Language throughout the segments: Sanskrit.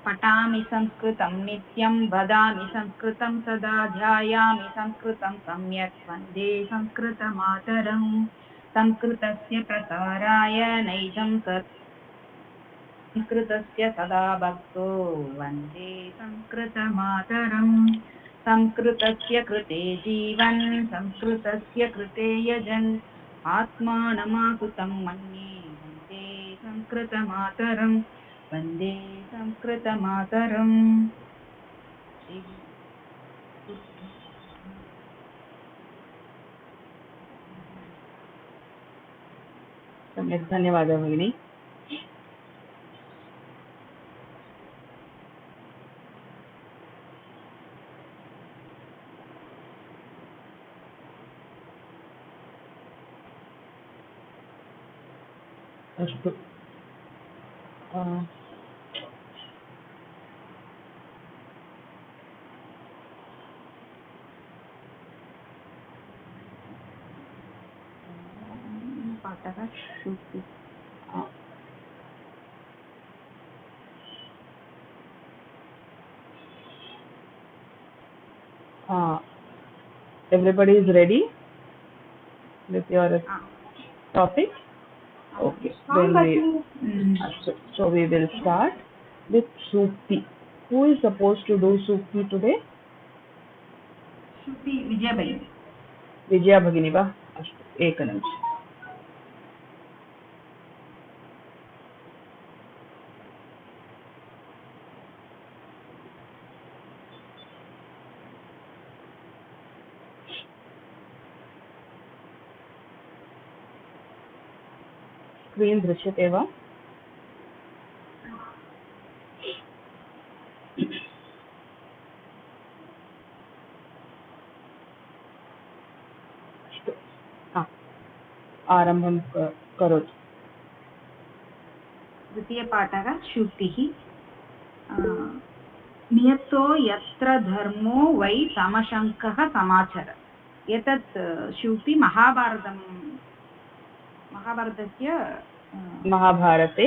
पठामि संस्कृतं नित्यं वदामि संस्कृतं सदा ध्यायामि संस्कृतं सम्यक् वन्दे संस्कृतमातरं संस्कृतस्य प्रसाराय नैजं संस्कृतस्य सदा भक्तो वन्दे संस्कृतमातरं संस्कृतस्य कृते जीवन् संस्कृतस्य कृते यजन् आत्मानमाहुतं मन्ये वन्दे संस्कृतमातरं वन्दे संस्कृतमातरम्। सम्यक् धन्यवादः भगिनी। अस्तु पाठः श्रुति everybody is ready with your topic? Okay, then so we will start with Sukti. Who is supposed to do Sukti today? श्रुति विजया भगिनी। विजया भगिनी वा? अस्तु एकनिमिषम्। स्क्रीन् दृश्यते वा? आरम्भं करोतु। द्वितीयपाठः श्रुतिः। नियतो यत्र धर्मो वै समशङ्कः समाचर। एतत् श्रुति महाभारतस्य महाभारते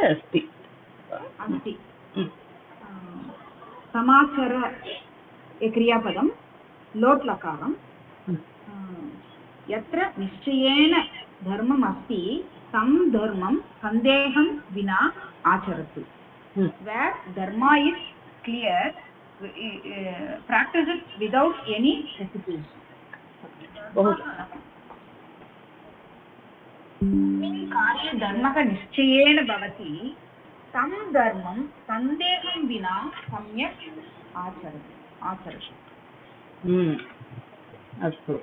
अस्ति। समाचर क्रियापदं लोट् लकारं। यत्र निश्चयेन धर्मम् अस्ति तं धर्मं सन्देहं विना आचरतु। Where dharma is clear, practice it without any hesitation. यस्मिन् कार्ये धर्मः निश्चयेन भवति तं धर्मं सन्देहं विना सम्यक् आचरतु। अस्तु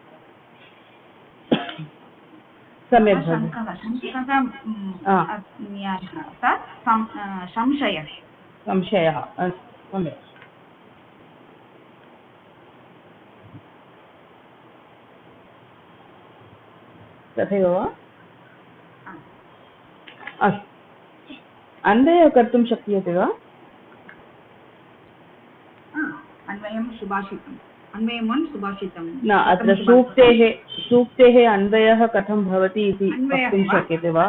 सम्यक् संशयः सम्यक् तथैव वा? अस्तु अन्वयः कर्तुं शक्यते वा? अन्वयं सुभाषितम् अन्वयं सुभाषितं न अत्र सूक्तेः अन्वयः कथं भवति इति वक्तुं शक्यते वा?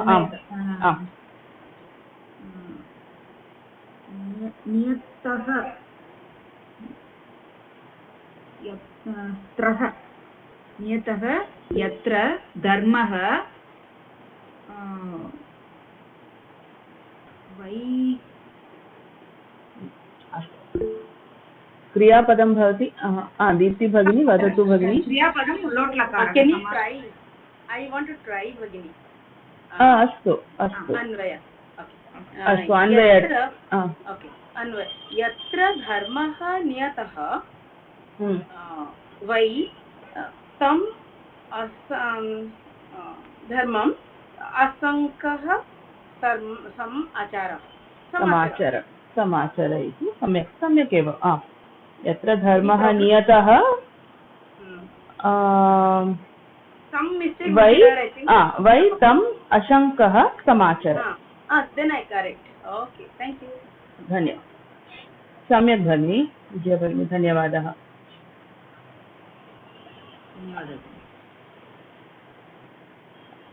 नियतः यत्र धर्मः वै क्रियापदं भवति। दीप्ति भगिनी वदतु भगिनी। क्रियापदं लोट् लकारः। Can you try? I want to try भगिनी। अस्तु अन्वय। अस्तु अन्वय। ओके अन्वय। यत्र धर्मः नियतः वै तं धर्मम् असङ्कः समाचर इति सम्यक् एव। यत्र धर्मः नियतः वै तम् अशङ्कः समाचर। Then I correct. Okay, thank you. धन्यवादः। सम्यक् भगिनी विजया भगिनी धन्यवादः।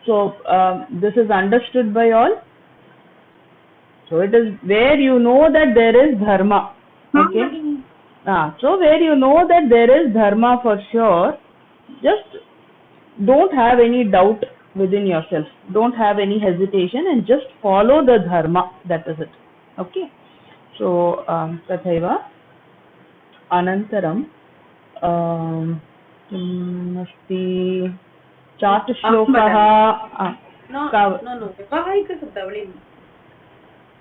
So this is understood by all. So it is where you know that there is dharma. Okay. So where you know that there is dharma for sure, just don't have any doubt within yourself. Don't have any hesitation and just follow the dharma. That is it. Okay. So tathaiva anantaram किम् अस्ति चाटुश्लोकः व्यावहारिकशब्दावली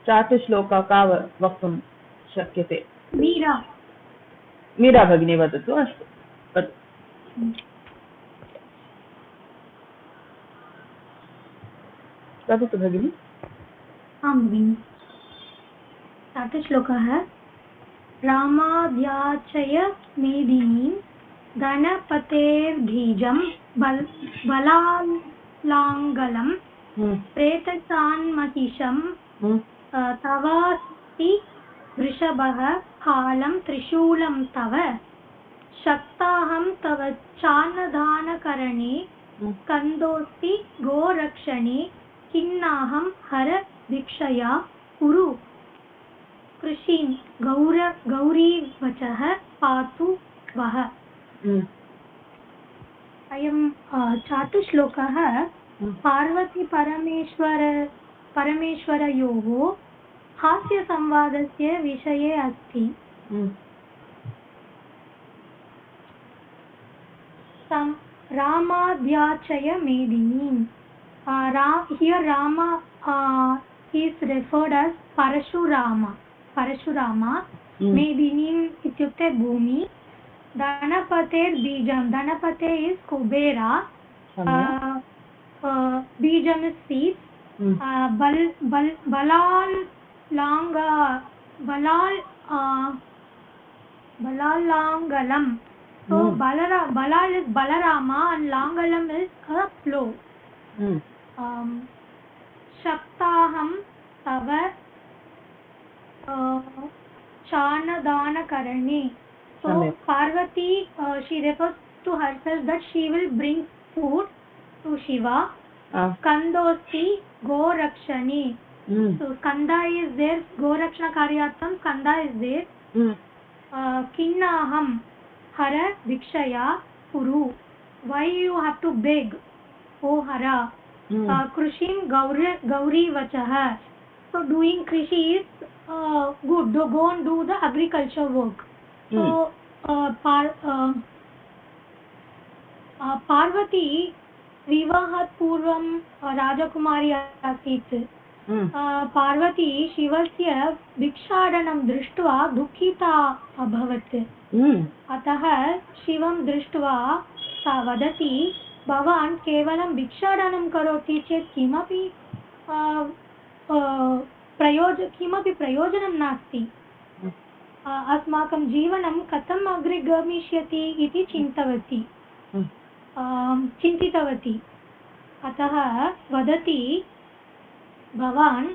चाटुश्लोकः का वक्तुं शक्यते मीरा भगिनी वदतु अस्तु वदतु भगिनी आं भगिनि चाटुश्लोकः रामाद्याचय मेदिनीं गणपतेर्बीजं बलालाङ्गलं प्रेतसान्महिषं तवास्ति वृषभः हालं त्रिशूलं तव शक्ताहं तव चान्नदानकरणे कन्दोऽस्ति गोरक्षणे किन्नाहं हर भिक्षया कुरु कृषिं गौरीवचः पातु वः। अयं चाटुश्लोकः पार्वती परमेश्वरयोः हास्यसंवादस्य विषये अस्ति। रामाद्याचय मेदिनीं here Rama is referred as Parashurama Medinim ityukte bhumi Dhanapater bijam Dhanapate is Kubera bijam is seeds Balalangalam so Balal is Balarama and Langalam is a flow. Shaktaham tava chanadana karane. So Parvati she refers to herself that she will bring food to Shiva. Kandosti Gorakshani. So Skanda is there, Gorakshana Karyatam Skanda is there. Kinnaham Hara Vikshaya Kuru. Why you have to beg? Oh Hara. Krishim Gauri Vachaha. So doing Krishi is good. Go and do the agriculture work. So Parvati Vivahat Purvam Rajakumari Asit. Parvati Shivasya Vikshadanam Drishtva Dukhita Abhavat. Atah Shivam Drishtva Sa Vadati भवान् केवलं भिक्षाटनं करोति चेत् किमपि प्रयोजनं नास्ति अस्माकं जीवनं कथम् अग्रे गमिष्यति इति चिन्तितवती अतः वदति भवान्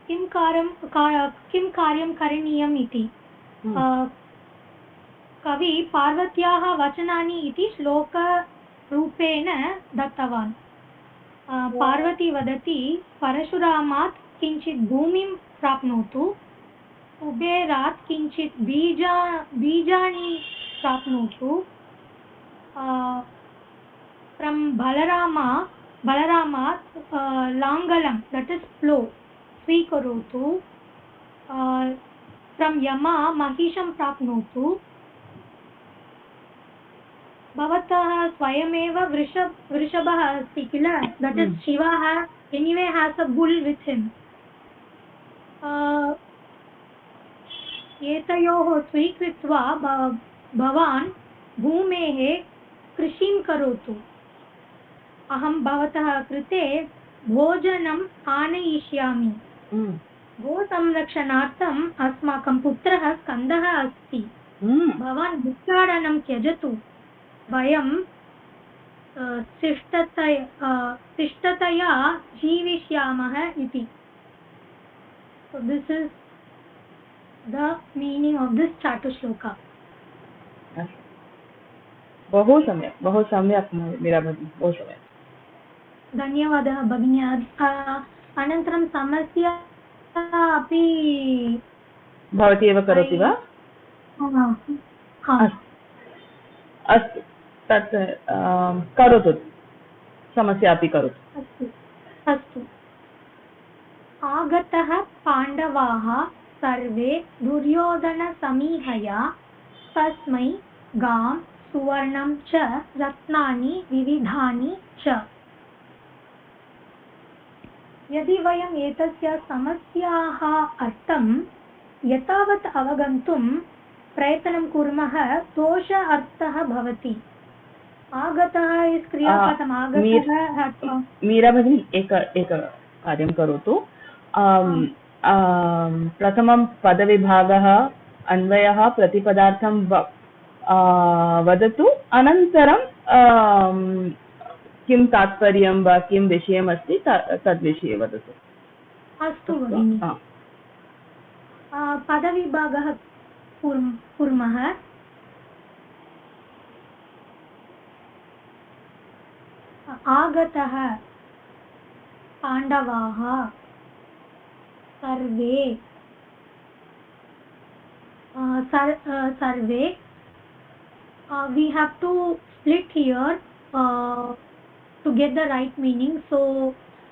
किं कार्यं करणीयम् इति कवि पार्वत्याः वचनानि इति श्लोकरूपेण दत्तवान् पार्वती वदति परशुरामात् किञ्चित् भूमिं प्राप्नोतु कुबेरात् किञ्चित् बीजानि प्राप्नोतु फ्रम् बलरामात् लाङ्गलं दट् इस् फ्लो स्वीकरोतु फ्रम् यमा महिषं प्राप्नोतु भवतः स्वयमेव वृषभः अस्ति किल that is Shiva anyway has a bull with him एतयोः स्वीकृत्वा भवान् भूमेः कृषिं करोतु अहं भवतः कृते भोजनम् आनयिष्यामि गो संरक्षणार्थम् अस्माकं पुत्रः स्कन्दः अस्ति भवान् भिक्षाटनं त्यजतु वयं शिष्टतया जीविष्यामः इति so this is the meaning of this चाटुश्लोका बहु सम्यक् मीरा भगिनी बहु सम्यक् धन्यवादः भगिनी। अनन्तरं समस्या अपि भवती एव करोति वा? अस्तु तत् करोतु, समस्या अपि करोतु। अस्तु अस्तु। आगतः पाण्डवाः सर्वे दुर्योधनसमीहया तस्मै गां सुवर्णं च रत्नानि विविधानि च। यदि वयम् एतस्य समस्याः अर्थं यथावत् अवगन्तुं प्रयत्नं कुर्मः, दोष अर्थः भवति। आगतः इस् क्रियापदम्। आगतः मीरा भगिनी एक कार्यं करोतु। प्रथमं पदविभागः अन्वयः प्रतिपदार्थं वदतु, अनन्तरं किं तात्पर्यं वा किं विषयमस्ति तद्विषये वदतु। अस्तु भगिनि। पदविभागः कुर्मः। आगतः पाण्डवाः सर्वे we have to split here to get the right meaning, so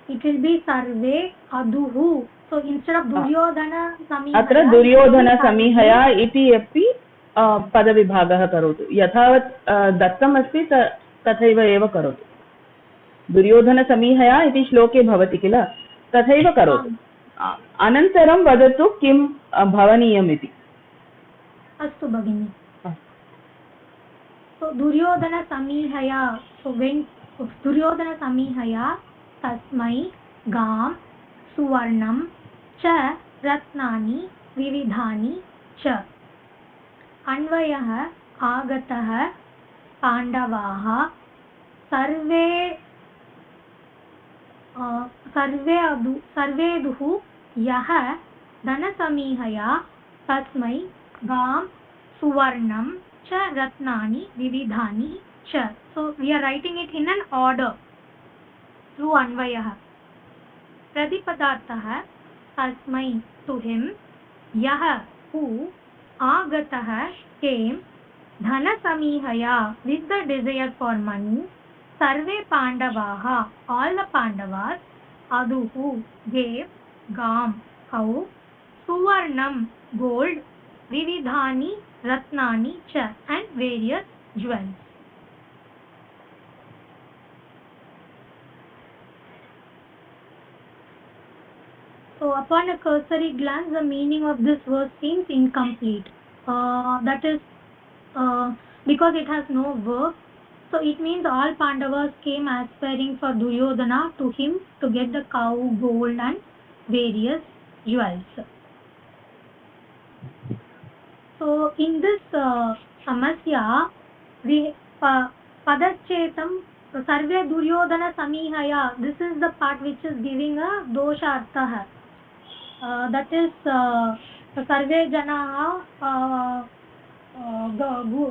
it will be sarve aduhu. So instead of duryodhana samihaya, अत्र दुर्योधन समीहया इति अपि पदविभागः करोतु। यथावत् दत्तम् अस्ति तथैव एव करोतु। दुर्योधन समीहया इति श्लोके भवति किल, तथैव करोतु। अनन्तरं वदतु किं भवनीयम् इति। अस्तु भगिनि। So Duryodhana समीहया, so when Duryodhana समीहया तस्मै गां सुवर्णं च रत्नानि विविधानि च। अन्वयः आगतः पाण्डवाः सर्वेदुः यः धनसमीहया तस्मै गां सुवर्णं च रत्नानि विविधानि च। So we are writing it in an order through अन्वयः। प्रतिपदार्थः तस्मै to him, यः who, आगतः came, धनसमीहया with the desire for money, सर्वे पांडवाः all the Pandavas, aduhu gave, gam cow, suvarnam gold, vividhani ratnani cha and various jewels. So upon a cursory glance, the meaning of this verse seems incomplete. That is because it has no verb. So it means all Pandavas came aspiring for Duryodhana to him to get the cow, gold and various jewels. So in this samasya, we padachetam sarve Duryodhana samihaya. This is the part which is giving a dosha artha. That is sarve janaha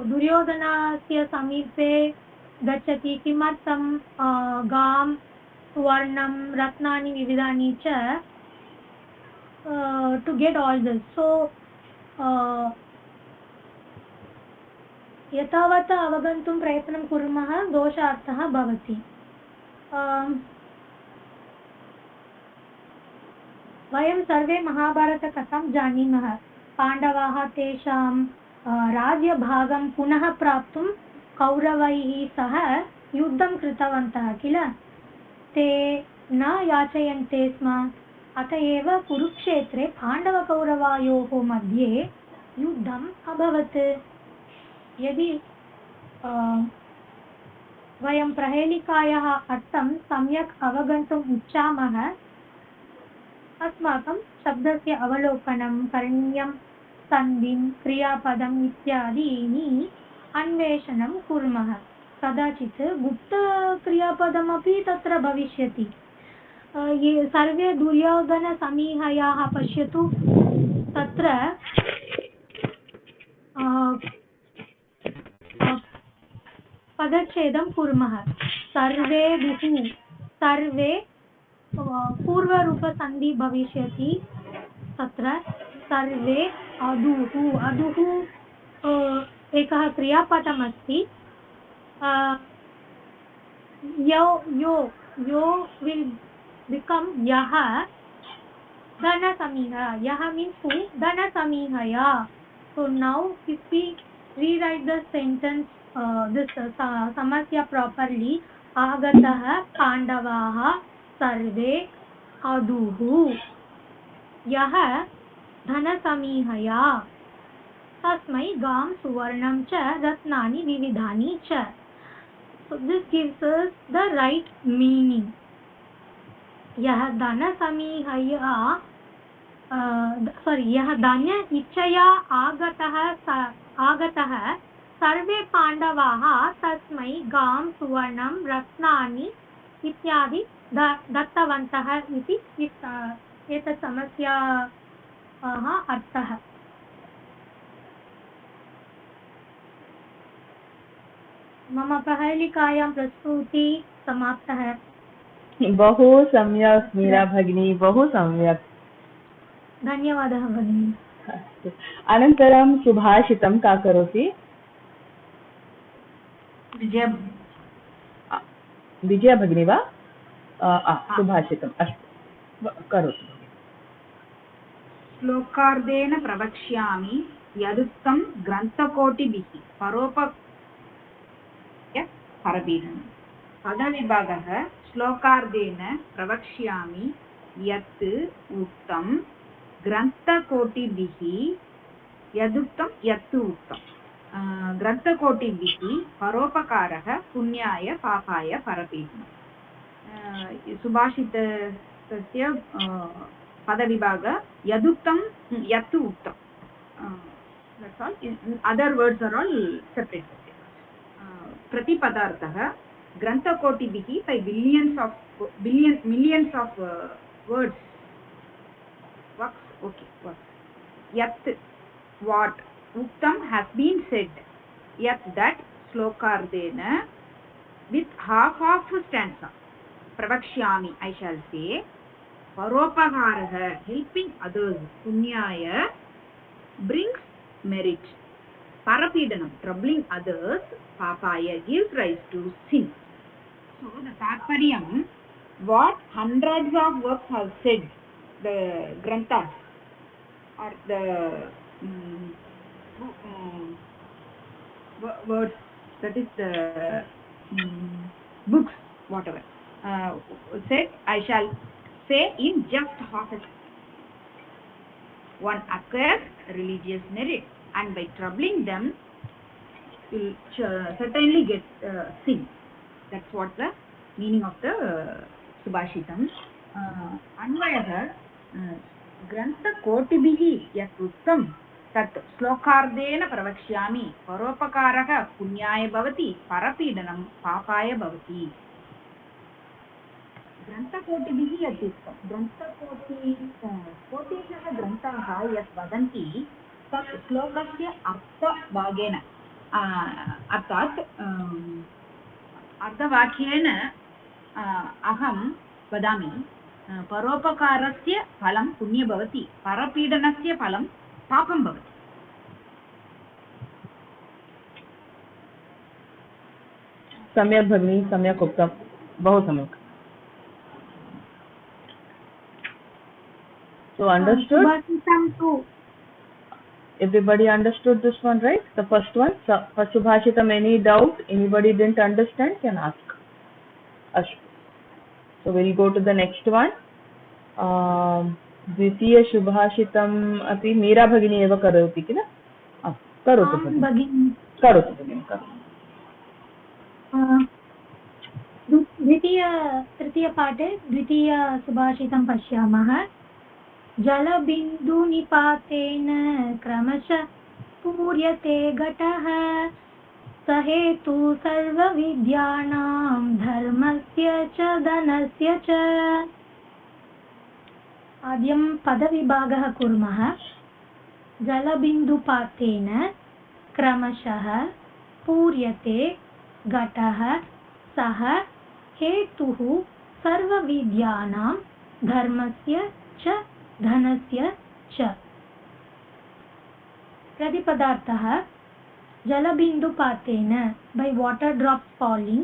दुर्योधनस्य समीपे गच्छति किमर्थं गां सुवर्णं रत्नानि विविधानि च to get all this. So यथावत् अवगन्तुं प्रयत्नं कुर्मः, दोषार्थः भवति। वयं सर्वे महाभारतकथां जानीमः। पाण्डवाः तेषां राज्यभागं पुनः प्राप्तुं कौरवैः सह युद्धं कृतवन्तः किल। ते न याचयन्ते स्म, अत एव कुरुक्षेत्रे पाण्डवकौरवयोः मध्ये युद्धम् अभवत्। यदि वयं प्रहेलिकायाः अर्थं सम्यक् अवगन्तुम् इच्छामः, अस्माकं शब्दस्य अवलोकनं करणीयं। सन्धिं, क्रियापदम् इत्यादीनि अन्वेषणं कुर्मः। कदाचित् गुप्तक्रियापदमपि तत्र भविष्यति। ये सर्वे दुर्योधनसमीहयाः पश्यतु, तत्र पदच्छेदं कुर्मः। सर्वे दुः सर्वे पूर्वरूपसन्धि भविष्यति तत्र सर्वे अदुः एकः क्रियापदमस्ति यो will become यः धनसमीह यः means who धनसमीहया. So now if we rewrite the sentence this samasya properly, आगतः पाण्डवाः सर्वे अदुः यः धनसमीहया तस्मै गां सुवर्णं च रत्नानि विविधानि च. So this gives us the right meaning. यः धनसमीहया यः धन इच्छया आगतः सर्वे पाण्डवाः तस्मै गां सुवर्णं रत्नानि इत्यादि दत्तवन्तः इति एतत् समस्याः अर्थः. मम प्रहेलिकायां प्रस्तुति समाप्तः. बहु सम्यक् मीरा भगिनी, बहु सम्यक्. धन्यवादः भगिनी. अस्तु, अनन्तरं सुभाषितं का करोति? विजया भगिनी वा? सुभाषितम् अस्तु, करोतु. श्लोकार्धेन प्रवक्ष्यामि यदुक्तं ग्रन्थकोटिभिः परपीडनम्. पदविभागः श्लोकार्धेन प्रवक्ष्यामि यत् उक्तं ग्रन्थकोटिभिः यदुक्तं यत् उक्तं. ग्रन्थकोटिभिः परोपकारः पुण्याय पापाय परपीडनम्. सुभाषितस्य पदविभाग यदुक्तं यत् उक्तं. That's all. Other words are all separate. प्रतिपदार्थः ग्रन्थकोटिभिः by millions of words works. Okay, works. Yat what uktam has been said. Yat that slokardena with half of stanza. Pravakshyami I shall say. Paropakarah helping others. Punyaya brings merit. Parapidanam troubling others. Papaya gives rise to sin. So the Tatparyam, what hundreds of works have said, the granthas or the words, that is the books, whatever said, I shall say in just half a second. One acquires religious merit, and by troubling them will certainly get sin. That's what the meaning of the Subhashitam. Anvayah ग्रन्थकोटिभिः यत् उक्तं तत् श्लोकार्धेन प्रवक्ष्यामि. परोपकारः पुण्याय भवति, परपीडनं पापाय भवति. ग्रन्थकोटिभिः यत् उक्तं, कोटिशः ग्रन्थाः यत् वदन्ति तत् श्लोकस्य अर्थभागेन अर्थात् अर्थवाक्येन अहं वदामि. परोपकारस्य फलं पुण्य भवति, परपीडनस्य फलं पापं भवति. सम्यक् भगिनी, सम्यक् उक्तं, बहु सम्यक्. So understood? Everybody understood this one, right? The first one, for Subhashitam, any doubt? Anybody didn't understand? Can ask. So we'll go to the next one. द्वितीय शुभाषितम् अपि मीरा भगिनी एव करोति किल? करोतु भगिनी, करोतु भगिनी, करोतु. तृतीयपाठे द्वितीयसुभाषितं पश्यामः. जलबिन्दुनिपातेन क्रमशः पूर्यते घटः सहेतु सर्वविद्यानां धर्मस्य च धनस्य च. आद्यं पदविभागः कुर्मः. जलबिन्दुपातेन क्रमशः पूर्यते घटः सः हेतुः सर्वविद्यानां धर्मस्य च धनस्य च। प्रतिपदार्थः जलबिन्दुपातेन by water drops falling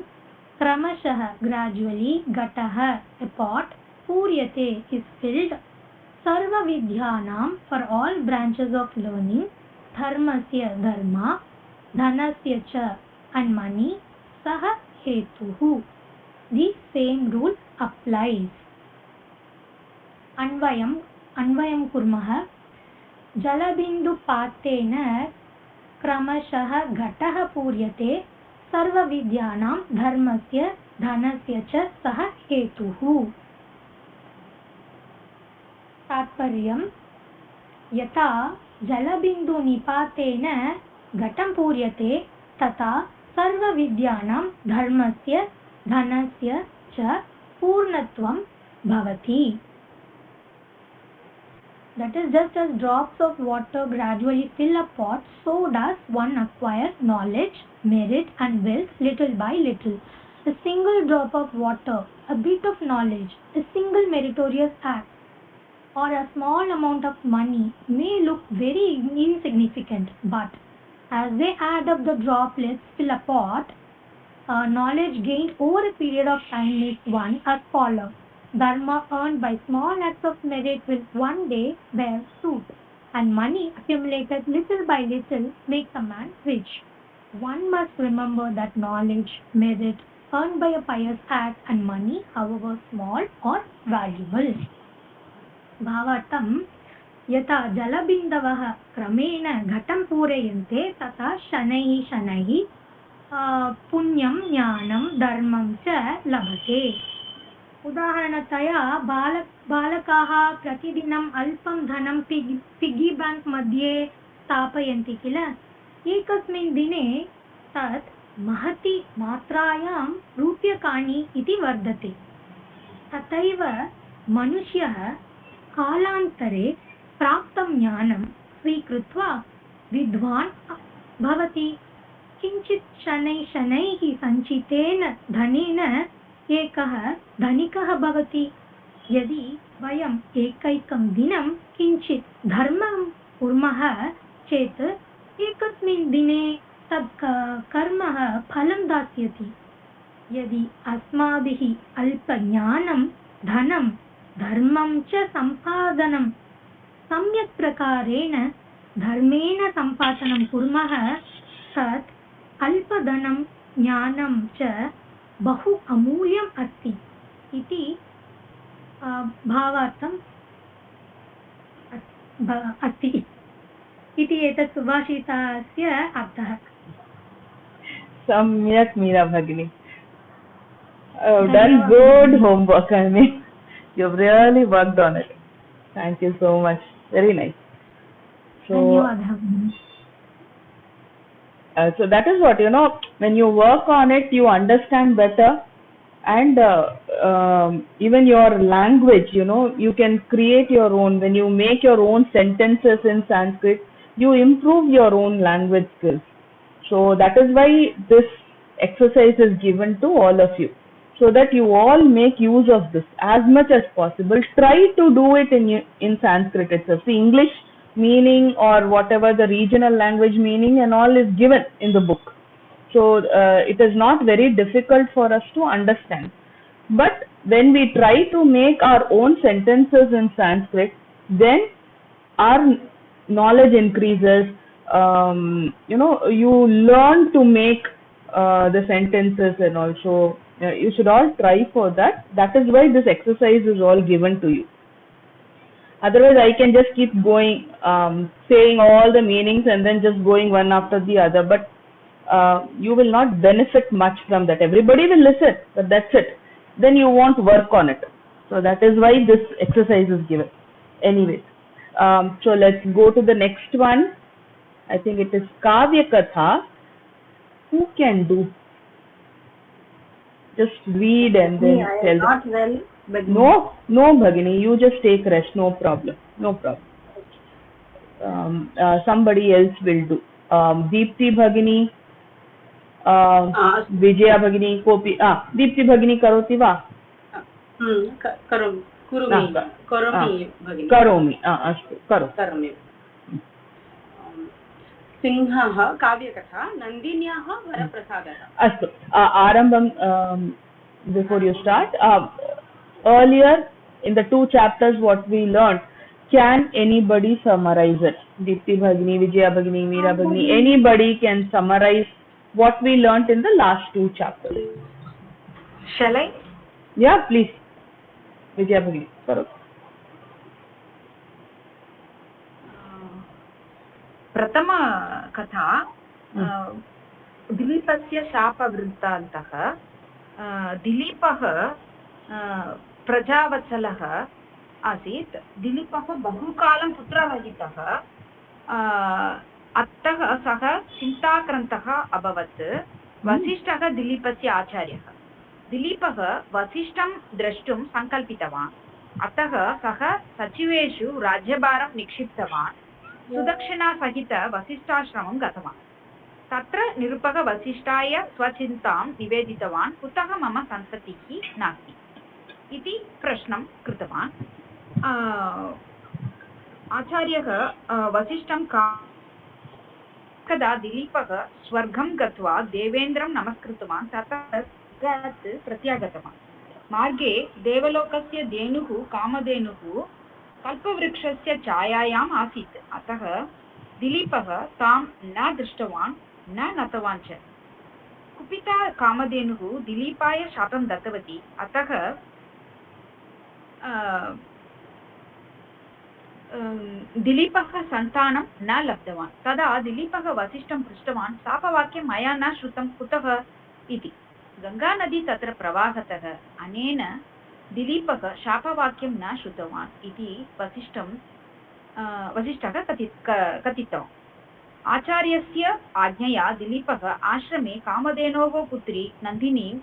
क्रमशः gradually घटः a pot पूर्यते is filled सर्वविद्यानां for all branches of learning धर्मस्य धर्म धनस्य च and money सः हेतुः the same rule applies। अन्वयं कुर्मः जलबिन्दुपातेन क्रमशः घटः पूर्यते सर्वविद्यानां धर्मस्य धनस्य च सः हेतुः। तात्पर्यं यथा जलबिन्दुनिपातेन घटं पूर्यते तथा सर्वविद्यानां धर्मस्य धनस्य च पूर्णत्वं भवति। That is, just as drops of water gradually fill a pot, so does one acquire knowledge, merit and wealth little by little. A single drop of water, a bit of knowledge, a single meritorious act, or a small amount of money may look very insignificant, but as they add up, the droplets fill a pot. Knowledge gained over a period of time makes one as follows. Dharma earned by small acts of merit will one day bear fruit, and money accumulated little by little makes a man rich. One must remember that knowledge, merit earned by a pious act, and money, however small, are valuable. भावार्थं यथा जलबिन्दवः क्रमेण घटं पूरयन्ते तथा शनैः शनैः पुण्यं ज्ञानं धर्मं च लभते। उदाहरणतया बालकाः प्रतिदिनम् अल्पं धनं पिग्गी बैंक मध्ये स्थापयन्ति किल, एकस्मिन् दिने तत् महती मात्रायां रूप्यकाणि इति वर्धते। तथैव मनुष्यः कालान्तरे प्राप्तं ज्ञानं स्वीकृत्य विद्वान् भवति। किञ्चित् शनैः सञ्चितेन धनेन एकः धनिकः भवति। यदि वयम् एकैकं दिनं किञ्चित् धर्मं कुर्मः चेत् एकस्मिन् दिने तत् कर्मः फलं दास्यति। यदि अस्माभिः अल्पज्ञानं धनं धर्मं च सम्पादनं सम्यक् प्रकारेण धर्मेण सम्पादनं कुर्मः तत् अल्पधनं ज्ञानं च बहु अमूल्यम् अस्ति इति भावार्थम् अस्ति इति एतत् सुभाषितस्य अर्थः। सम्यक् मीरा भगिनी, done good homework. I mean, you've really worked on it. Thank you so much. Very nice. So that is what, when you work on it, you understand better, and even your language, you can create your own. When you make your own sentences in Sanskrit, you improve your own language skills. So that is why this exercise is given to all of you, so that you all make use of this as much as possible. Try to do it in Sanskrit itself. The English meaning or whatever the regional language meaning and all is given in the book. So it is not very difficult for us to understand. But when we try to make our own sentences in Sanskrit, then our knowledge increases. You learn to make the sentences, and also you should all try for that. That is why this exercise is all given to you. Otherwise, I can just keep going, saying all the meanings and then just going one after the other. But you will not benefit much from that. Everybody will listen, but that's it. Then you won't work on it. So that is why this exercise is given. Anyways, so let's go to the next one. I think it is Kavya Katha. Who can do? Just read and then tell. Not well. No, Bhagini, you just take rest. No problem. Somebody else will do. Deepti Bhagini, Vijaya Bhagini, Kopi. Deepti Bhagini karoti va? करोमि भगिनि करोमि अस्तु करोमि सिंहः काव्यकथा नन्दिन्याः वरप्रसादः अस्तु आरम्भं before you start earlier in the 2 chapters what we learned, can anybody summarize it? Deepti Bhagini, Vijaya Bhagini, Meera Bhagini, anybody can summarize what we learned in the last 2 chapters. Shall I? Yeah, please. Vijaya Bhagini, karo. प्रथमा कथा दिलीपस्य शापवृत्तान्तः दिलीपः प्रजावत्सलः आसीत् दिलीपः बहुकालं पुत्ररहितः अतः सः चिन्ताक्रान्तः अभवत् वसिष्ठः दिलीपस्य आचार्यः दिलीपः वसिष्ठं द्रष्टुं सङ्कल्पितवान् अतः सः सचिवेषु राज्यभारं निक्षिप्तवान् सुदक्षिणासहित वसिष्ठाश्रमं गतवान् तत्र निरुपः वसिष्ठाय स्वचिन्तां निवेदितवान् कुतः मम सन्ततिः नास्ति इति प्रश्नं कृतवान् आचार्यः वसिष्ठं कदा दिलीपः स्वर्गं गत्वा देवेन्द्रं नमस्कृतवान् ततः प्रत्यागतवान् मार्गे देवलोकस्य धेनुः कामधेनुः कल्पवृक्षस्य छायायाम् आसीत् अतः दिलीपः तां न दृष्टवान् न नतवान् च कुपिता कामधेनुः दिलीपाय शापं दत्तवती अतः दिलीपः सन्तानं न लब्धवान् तदा दिलीपः वसिष्ठं पृष्टवान् शापवाक्यं मया न श्रुतं कुतः इति गङ्गानदी तत्र प्रवाहतः अनेन दिलीपः शापवाक्यं न श्रुतवान् इति वसिष्ठः कथितवान् आचार्यस्य आज्ञया दिलीपः आश्रमे कामधेनोः पुत्री नन्दिनीं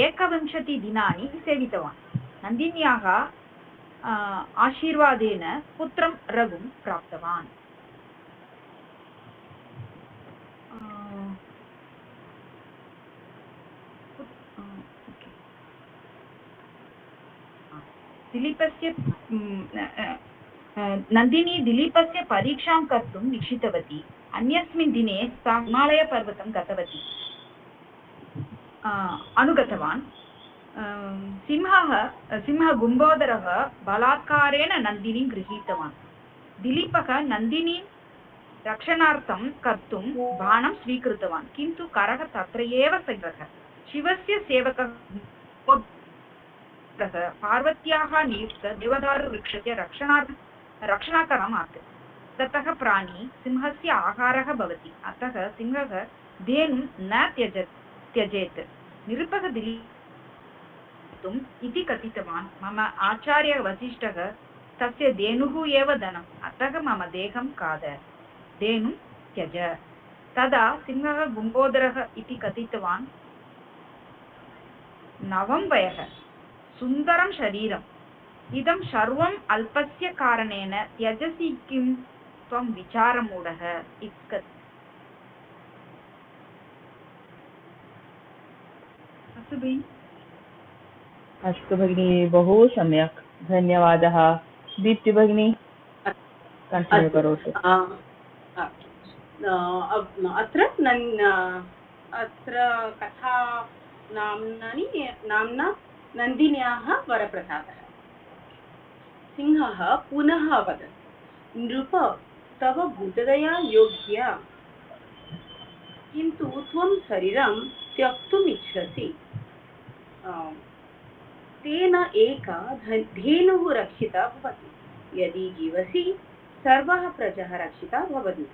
21 दिनानि सेवितवान् नन्दिन्याः आशीर्वादेन पुत्रं रघुं प्राप्तवान् दिलीपस्य नन्दिनी दिलीपस्य परीक्षां कर्तुं निश्चितवती अन्यस्मिन् दिने सा हिमालयपर्वतं गतवती अनुगतवान् सिंहगुम्बोदरः बलात्कारेण नन्दिनीं गृहीतवान् दिलीपः नन्दिनीं रक्षणार्थं कर्तुं बाणं स्वीकृतवान् किन्तु करः तत्र एव संग्रहः शिवस्य सेवकः पार्वत्याः नियुक्त देवदारुवृक्षस्य रक्षणाकरम् आसीत् ततः प्राणी सिंहस्य आहारः भवति अतः सिंहः धेनुं न त्यजेत् निरुपः दिलीपम् इति कथितवान् मम आचार्य वसिष्ठः तस्य धेनुः एव धनम् अतः मम देहं खाद धेनुं त्यज तदा सिंहः गुम्बोदरः इति कथितवान् नवं वयः सुन्दरं शरीरम् इदं सर्वम् अल्पस्य कारणेन त्यजसि किं त्वं विचारमूढः अस्तु भगिनी बहु सम्यक् धन्यवादः दीप्ति भगिनी कंटिन्यू करोतु अत्र कथा नाम्ना नन्दिन्याः वरप्रसादः सिंहः पुनः अवदत् नृप तव भूतदया योग्या किन्तु त्वं शरीरं त्यक्तुम् इच्छसि तेन एका धेनुः रक्षिता भवति यदि जीवसि सर्वाः प्रजाः रक्षिता भवन्ति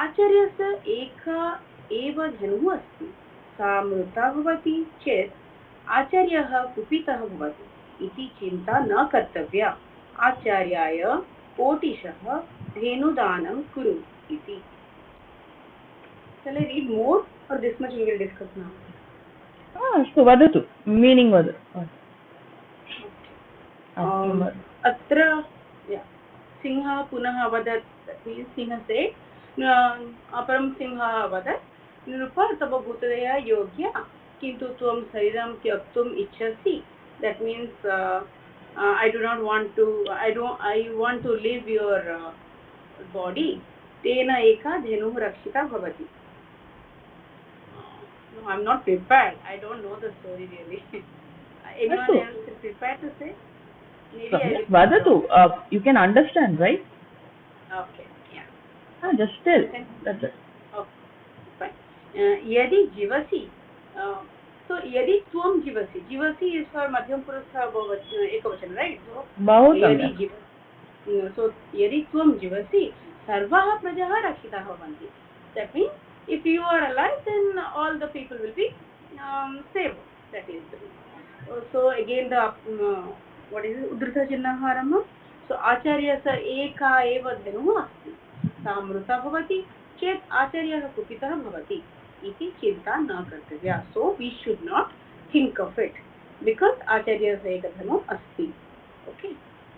आचार्यस्य एका एव धेनुः अस्ति सा मृता भवति चेत् आचार्यः कुपितः भवति इति चिन्ता न कर्तव्या आचार्याय कोटिशः धेनुदानं कुरु इति Shall I read more or this much we will discuss now? अस्तु वदतु मीनिंग वदतु अत्र सिंहः पुनः अवदत् सिंहः से अपरं सिंहः अवदत् नृप तव भूतदया योग्या किन्तु त्वं शरीरं त्यक्तुम् इच्छसि that means I want to leave your body, tena eka धेनुः रक्षिता bhavati. No, I'm not prepared. I don't know the story really. Anyone else is prepared to say? Maybe Vadatu, you can understand, right? Okay, yeah. Just tell. That's it. Okay, fine. Yadi jivasi. So yadi tvam jivasi. Jivasi is for madhyam purusha ekavachan, right? So yadi jivasi. So yadi tvam jivasi, sarvaha prajaha rakshitaha bhavanti. That means if you are alive, then all the people will be saved. That is. So again the what is it? Udrita Chinnahārama. So Acharyasa eka eva dhenuः अस्ति. सा मृता भवति चेत् आचार्यः कुपितः भवति इति चिन्ता न कर्तव्या. So we should not think of it because आचार्यः एकदधनुः अस्ति. Okay.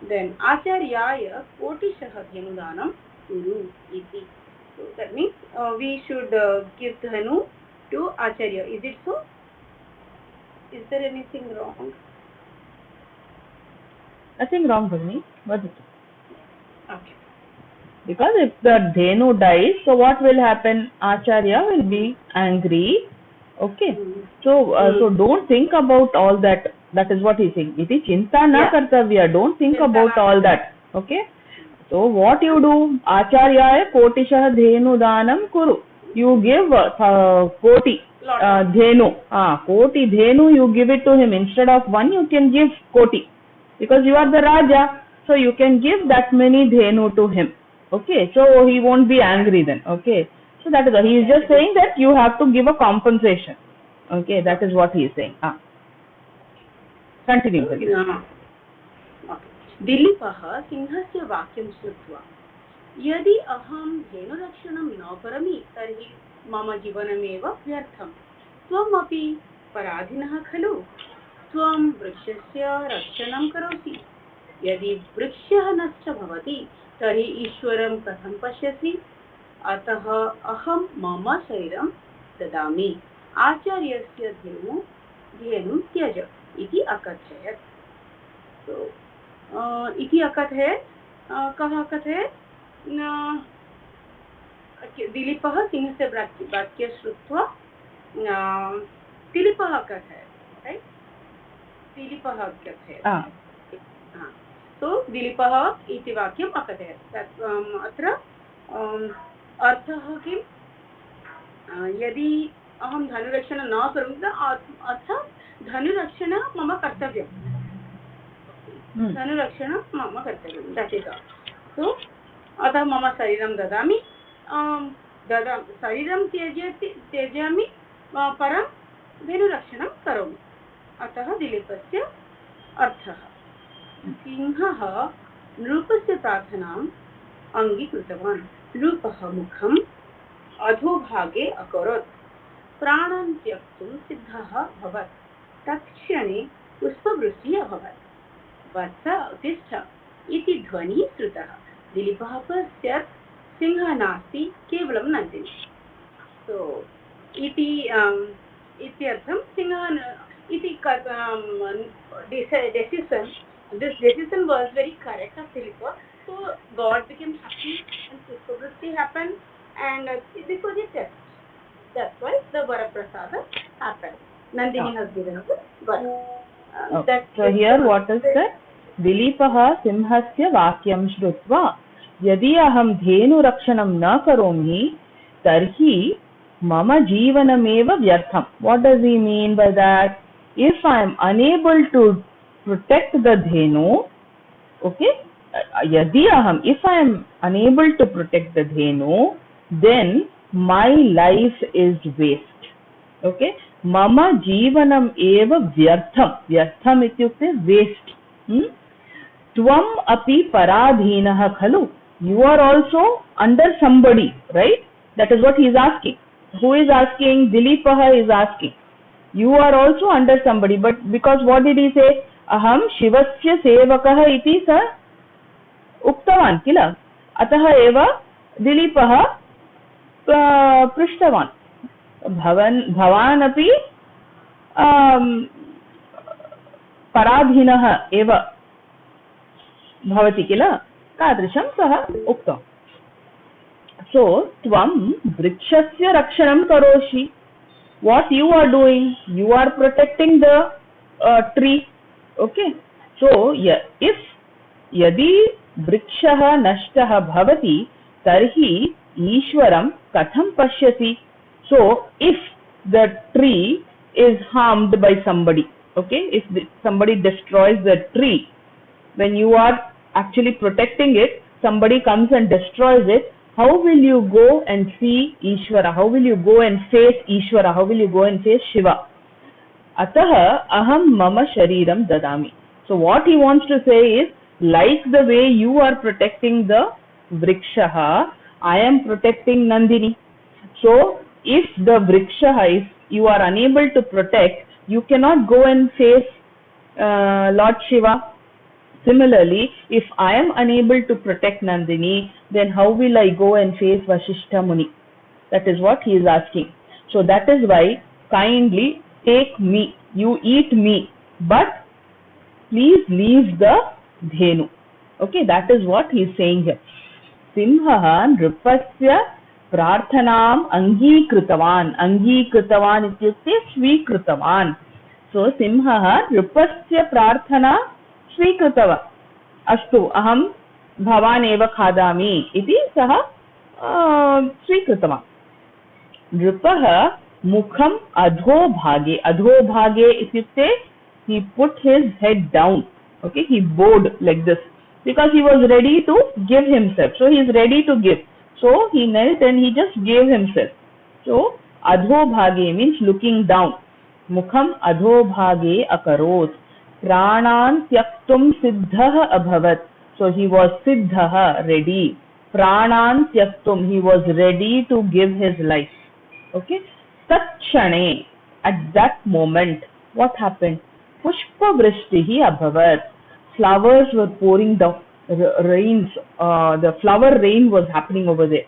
Then आचार्याय कोटिशः धेनुदानं कुरु इति. So that means we should give dhanu to Acharya. Is it so? Is there anything wrong? Nothing wrong with me. But Okay. because if the Dhenu dies, so what will happen? Acharya will be angry. Okay. So don't think about all that. That is what he is saying. Iti chinta na kartavya. Don't think about all that. Okay. So what you do? Acharyaya kotishah dhenu danam kuru. You give koti dhenu. Koti dhenu you give it to him. Instead of one you can give koti. Because you are the Raja. So you can give that many dhenu to him. Okay. So he won't be angry then. Okay. So that is he is just saying that you have to give a compensation. Okay. That is what he is saying. Continue. दिलीपः सिंहस्य वाक्यं श्रुत्वा यदि अहं धेनुरक्षणं न करोमि तर्हि मम जीवनमेव व्यर्थं. त्वमपि पराधीनः खलु. त्वं वृक्षस्य रक्षणं करोसि. यदि वृक्षः नष्टः भवति तर्हि ईश्वरं कथं पश्यसि. अतः अहं मम शरीरं ददामि. आचार्यस्य धेनुं त्यज इति अकथयत्. इति अकथयत्. कः अकथयत्? दिलीपः सिंहस्य वाक्यं श्रुत्वा दिलीपः अकथयत्. राइट? दिलीपः अकथयत्. सो दिलीपः इति वाक्यम् अकथयत्. अत्र अर्थः किं? यदि अहं धनुरक्षणं न करोमि अर्थात् धनुरक्षणं मम कर्तव्यम्. धनुरक्षणं मम कर्तव्यं. That is all. सो अतः मम शरीरं ददामि. शरीरं त्यजामि परं धेनुरक्षणं करोमि. अतः दिलीपस्य अर्थः. सिंहः नृपस्य प्रार्थनाम् अङ्गीकृतवान्. नृपः मुखम् अधोभागे अकरोत्. प्राणं त्यक्तुं सिद्धः अभवत्. तत्क्षणे पुष्पवृष्टिः अभवत्. वत्स उत्तिष्ठ इति ध्वनिः श्रुतः. दिलीपः पश्यत् सिंहः नास्ति, केवलं नन्दिनी. सो इत्यर्थं सिंहः इति this decision was very correct of Dilip. So God became happy and Pushpavrushti happened and this was a test. That's why the Varaprasada happened. Nandini has given us Vara. So here what is that? दिलीपः सिंहस्य वाक्यं श्रुत्वा यदि अहं धेनुरक्षणं न करोमि तर्हि मम जीवनमेव व्यर्थम्. What does he mean by that? If I am unable to protect the dhenu, okay, if I am unable to protect the dhenu, then my life is waste. Okay, mama jivanam eva vyartham. Vyartham ityukte waste. Tvam api paradhinah khalu. You are also under somebody, right? That is what he is asking. Who is asking? Dileepah is asking. You are also under somebody, but because what did he say? Aham Shivasya sevakah iti sa uktavan kila. Atah eva Dileepah prishtavan. Bhavan api पराधीनः एव भवति किल, तादृशं सः उक्तम्। सो त्वं वृक्षस्य रक्षणं करोषि, what you are doing, you are protecting the tree. Okay, so if यदि वृक्षः नष्टः भवति तर्हि ईश्वरं कथं पश्यति? So if the tree is harmed by somebody, okay, if somebody destroys the tree, when you are actually protecting it, somebody comes and destroys it, how will you go and see Ishvara? How will you go and face Ishvara? How will you go and face Shiva? Atah aham mama shariram dadami. So what he wants to say is, like the way you are protecting the vrikshaha, I am protecting Nandini. So if the vrikshaha, if you are unable to protect, you cannot go and face Lord Shiva. Similarly, if I am unable to protect Nandini, then how will I go and face Vasishtha Muni? That is what he is asking. So that is why, kindly take me, you eat me, but please leave the dhenu. Okay, that is what he is saying here. Simhaha nrupasya prarthanam angīkritavan. Angīkritavan ityukte svikritavan. So Simhaha nrupasya prarthana स्वीकृतवान्। अस्तु, अहं भवान् एव खादामि इति सः स्वीकृतवान्। नृपः मुखम् अधोभागे, अधोभागे इत्युक्ते he put his head down, okay, he bowed like this because he was ready to give himself, so he is ready to give, so he knelt and he just gave himself. So adhobhage means looking down. Mukham adhobhage akarot, प्राणान् त्यक्तुं सिद्धः अभवत्. So he was siddhah, ready. प्राणान् त्यक्तुं, he was ready to give his life. Okay. Tatchane, at that moment, what happened? Pushpa vrishtihi abhavat. Flowers were pouring down, rains. The flower rain was happening over there.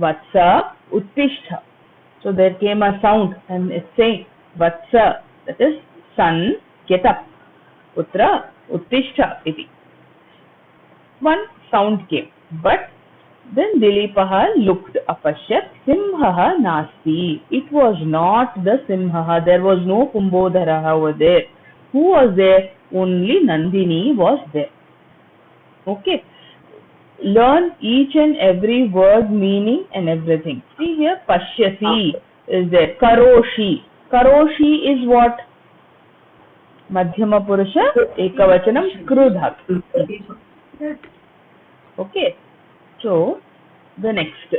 Vatsa uttishta. So there came a sound and it's saying, Vatsa, that is son, get up. Putra uttishta iti. One sound came, but then Dilipaha looked, apashyat simhaha nasti. It was not the simhaha. There was no Kumbodharaha over there. Who was there? Only Nandini was there. Okay. Learn each and every word meaning and everything. See here, pashyasi is there. Karoshi. Karoshi is what? Madhyama Purusha, Ekavachanam, Krudha. Okay. So, the next.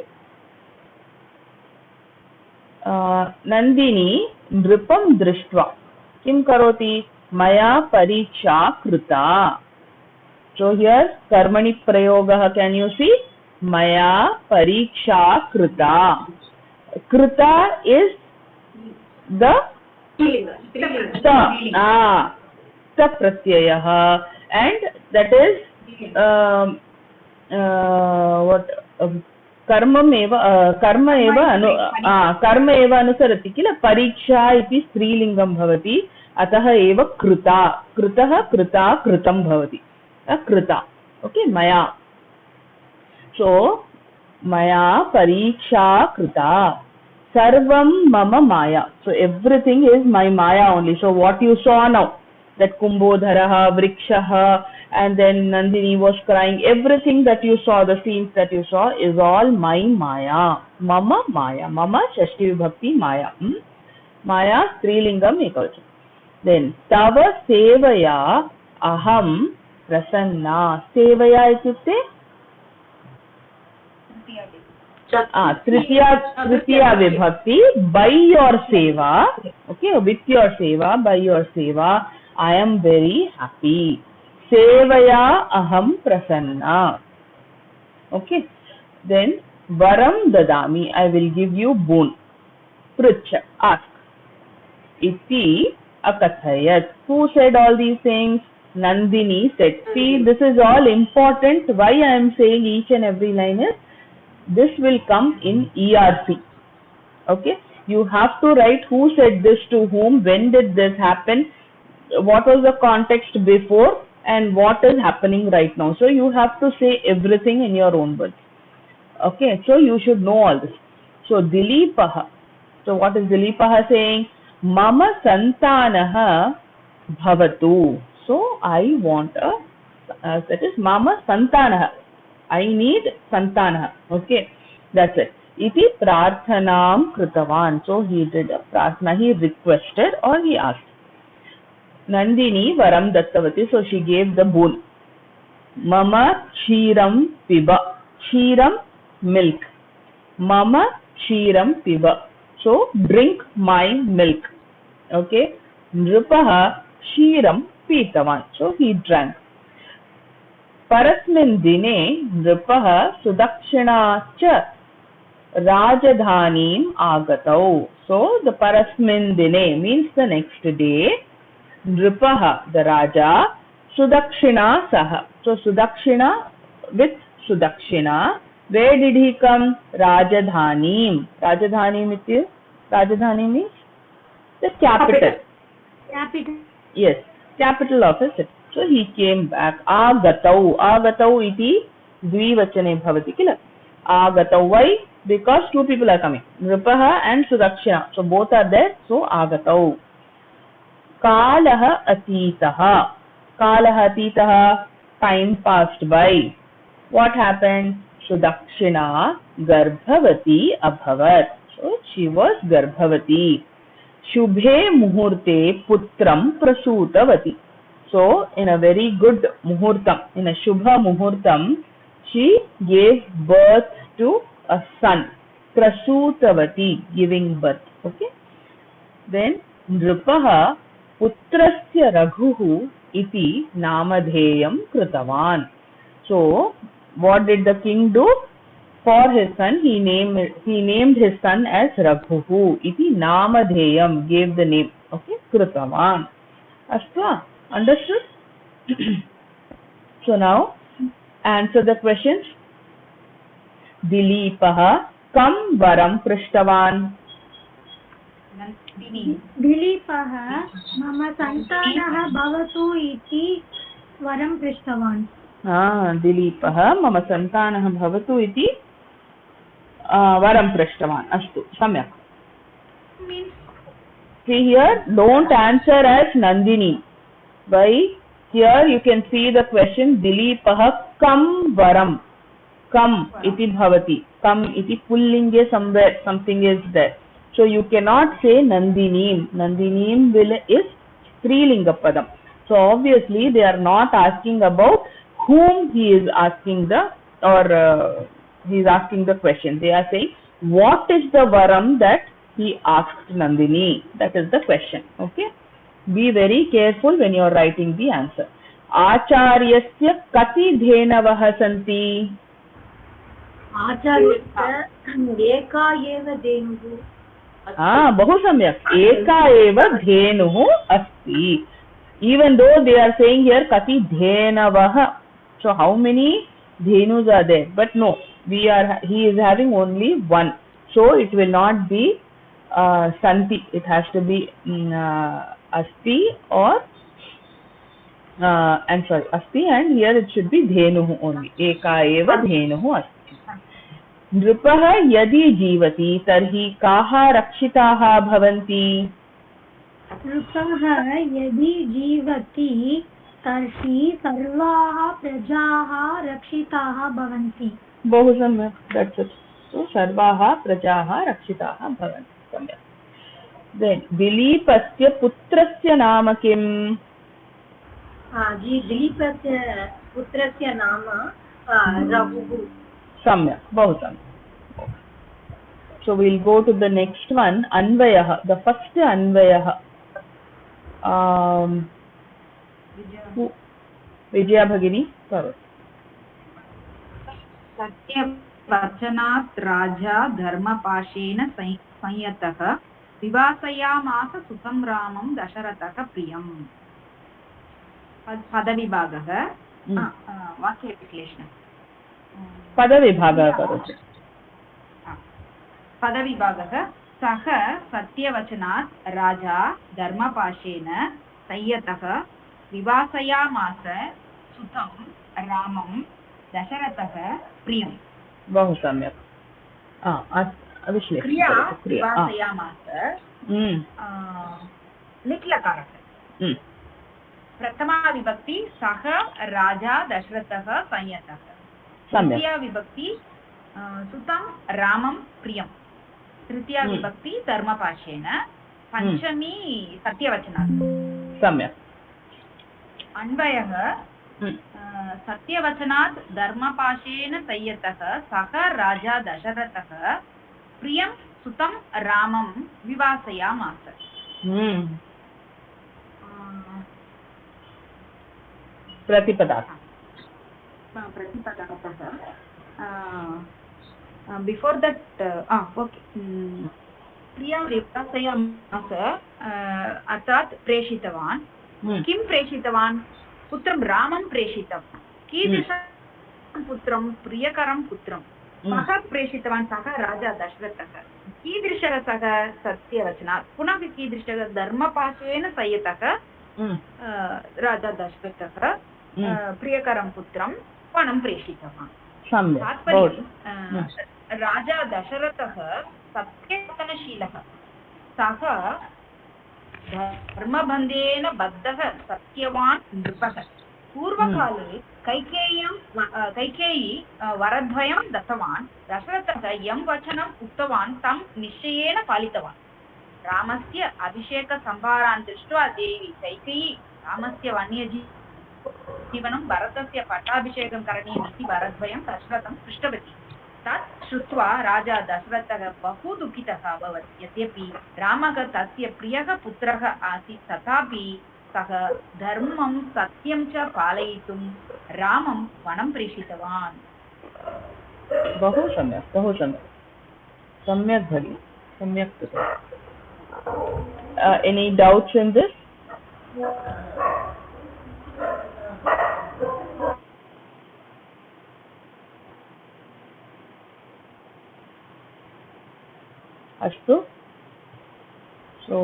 Nandini Nripam Drishtva. Kim Karoti? Maya Pariksha Kruta. So, here, Karmani Prayogaha, can you see? Maya Pariksha Kruta. Kruta is the ta pratyayah, and that is what karma eva anusarati kila pariksha iti strilingam bhavati atah eva kruta krutah kruta krutam bhavati kruta. Okay, maya. So maya pariksha kruta. Sarvam mama maya. So everything is my maya only. So what you saw now, that Kumbodharaha, Vrikshaha, and then Nandini was crying, everything that you saw, the scenes that you saw, is all my maya. Mama maya. Mama Shashti Vibhakti maya. Maya Strilingam ekavacham. Then Tava Sevaya Aham Prasanna. Sevaya ityukte Tritiya Vibhakti, by your seva, okay, with your seva, by your seva, I am very happy. Sevaya aham prasanna. Okay, then varam dadami, I will give you boon. Prucha, ask. Iti akathayat. Who said all these things? Nandini said. See, this is all important. Why I am saying each and every line is, this will come in ERC. Okay, you have to write who said this to whom, when did this happen, what was the context before and what is happening right now. So you have to say everything in your own words. Okay, so you should know all this. So Dilipah. So what is Dilipah saying? Mama Santanaha Bhavatu. So I want that is Mama Santanaha. I need Santanaha. Okay, that's it. Iti prarthanam kritavan. So he did a prarthana. He requested or he asked. Nandini varam dattavati. So she gave the boon. Mama kshiram piba. Kshiram, milk. Mama kshiram piba. So drink my milk. Okay. Nripaha kshiram pitavan. So he drank. Parasmin dine nripaha sudakshina cha rajadhanim agatau. So the parasmin dine means the next day. Nripaha, the Raja, Sudakshina saha. So Sudakshina with Sudakshina. Where did he come? Rajadhanim. Rajadhanim is Rajadhani means the capital. Capital. Yes, capital of a city. So he came back. Agatau. Agatau iti dvivachane bhavati kila. Agatau. Why? Because two people are coming. Nripaha and Sudakshina. So both are there. So Agatau. Kalaha atitaha. Kalaha atitaha. Time passed by. What happened? Sudakshina garbhavati abhavat. So she was garbhavati. Shubhe muhurte putram prasutavati. So in a very good muhurtam, in a shubha muhurtam, she gave birth to a son. Prasutavati, giving birth. Okay. Then Nripaha putrasya raghuhu iti namadheyam kritavan. So what did the king do? For his son, he named his son as Raghuhu. Iti namadheyam, gave the name. Okay, kritavan. Ashwa, understood? So now answer the questions. Dilipaha kam varam prishtavan. Dilipah mama santanaha bhavatu iti varam prishtavan. Dilipah mama santanaha bhavatu iti varam prishtavan. Astu, samyak. See here, don't answer as Nandini. Why? Here you can see the question Dilipah kam varam. Kam iti bhavati. Kam iti pullinge somewhere, something is there. So you cannot say Nandinim. Nandinim is Strilinga padam. So obviously they are not asking about whom he is asking he is asking the question. They are saying what is the varam that he asked Nandini. That is the question. Okay. Be very careful when you are writing the answer. Acharyasya kati dhenavaha santi. Acharyasya eka eva dhenuhu. बहु सम्यक्. एका एव धेनुः अस्ति. Even though they are saying here kati dhenavah, so how many dhenus are there? But no, he is having only one, so it will not be santi. It has to be asti or I'm sorry, asti, and here it should be dhenuh only. Eka eva dhenuh asti. नृपः यदि जीवति तर्हि काः रक्षिताः भवन्ति. नृपः यदि जीवति तर्हि सर्वाः प्रजाः रक्षिताः भवन्ति. बहु सम्यक्. That's it. So सर्वाः प्रजाः रक्षिताः भवन्ति. सम्यक्. Then दिलीपस्य पुत्रस्य नाम किम्? दिलीपस्य पुत्रस्य नाम रघुः. सम्यक्. बहु सम्यक्. So we'll go to the next one. Anvayah. The first Anvayah. Vijaya Bhagini. सत्यवचनात् राजा धर्मपाशेन संयतः विवासयामास सुतं रामं दशरथः प्रियम्. पदविभागः. वाक्यविश्लेषणं. पदविभागः करोतु. पदविभागः. सः सत्यवचनात् राजा धर्मपाशेन संयतः विवासयामास सुतं रामं दशरथः प्रियम्। बहु सम्यक्। क्रिया विवासयामास लिट्लकारः। प्रथमा विभक्ति सः राजा दशरथः संयतः। द्वितीया विभक्ति सुतं रामं प्रियं। तृतीया विभक्ति धर्मपाशेन। पंचमी सत्यवचनात्। सम्यक्। अन्वयः सत्यवचनात् धर्मपाशेन संयतः सः राजा दशरथः प्रियं सुतं रामं विवासयामास। प्रतिपदार्थः बिफोर दैट ओके प्रिया विवासयामास अर्थात् प्रेषितवान्। किं प्रेषितवान्? पुत्रं रामं प्रेषितवान्। कीदृशं पुत्रं? प्रियकरं पुत्रं। सः प्रेषितवान् सः राजा दशरथः। कीदृशः सः? सत्यवचनात्। पुनः कीदृशः? धर्मपाशेन संयतः राजा दशरथः प्रियकरं पुत्रं वनं प्रेषितवान्। तात्पर्यं राजा दशरथः सत्यकथनशीलः। सः धर्मबन्धेन बद्धः सत्यवान् नृपः। पूर्वकाले कैकेयी वरद्वयं दत्तवान्। दशरथः यं वचनम् उक्तवान् तं निश्चयेन पालितवान्। रामस्य अभिषेकसंभारान् दृष्ट्वा देवी कैकेयी रामस्य वन्यजीवनं भरतस्य पट्टाभिषेकं करणीयम् इति वरद्वयं दशरथं पृष्टवती। तत् श्रुत्वा राजा दशरथः बहु दुःखितः अभवत्। यद्यपि रामः तस्य प्रियः पुत्रः आसीत् तथापि सः धर्मं सत्यं च पालयितुं रामं वनं प्रेषितवान्। बहु सम्यक्, बहु सम्यक्, सम्यक् भगिनि, सम्यक्। Any doubts in this? Ashtu. So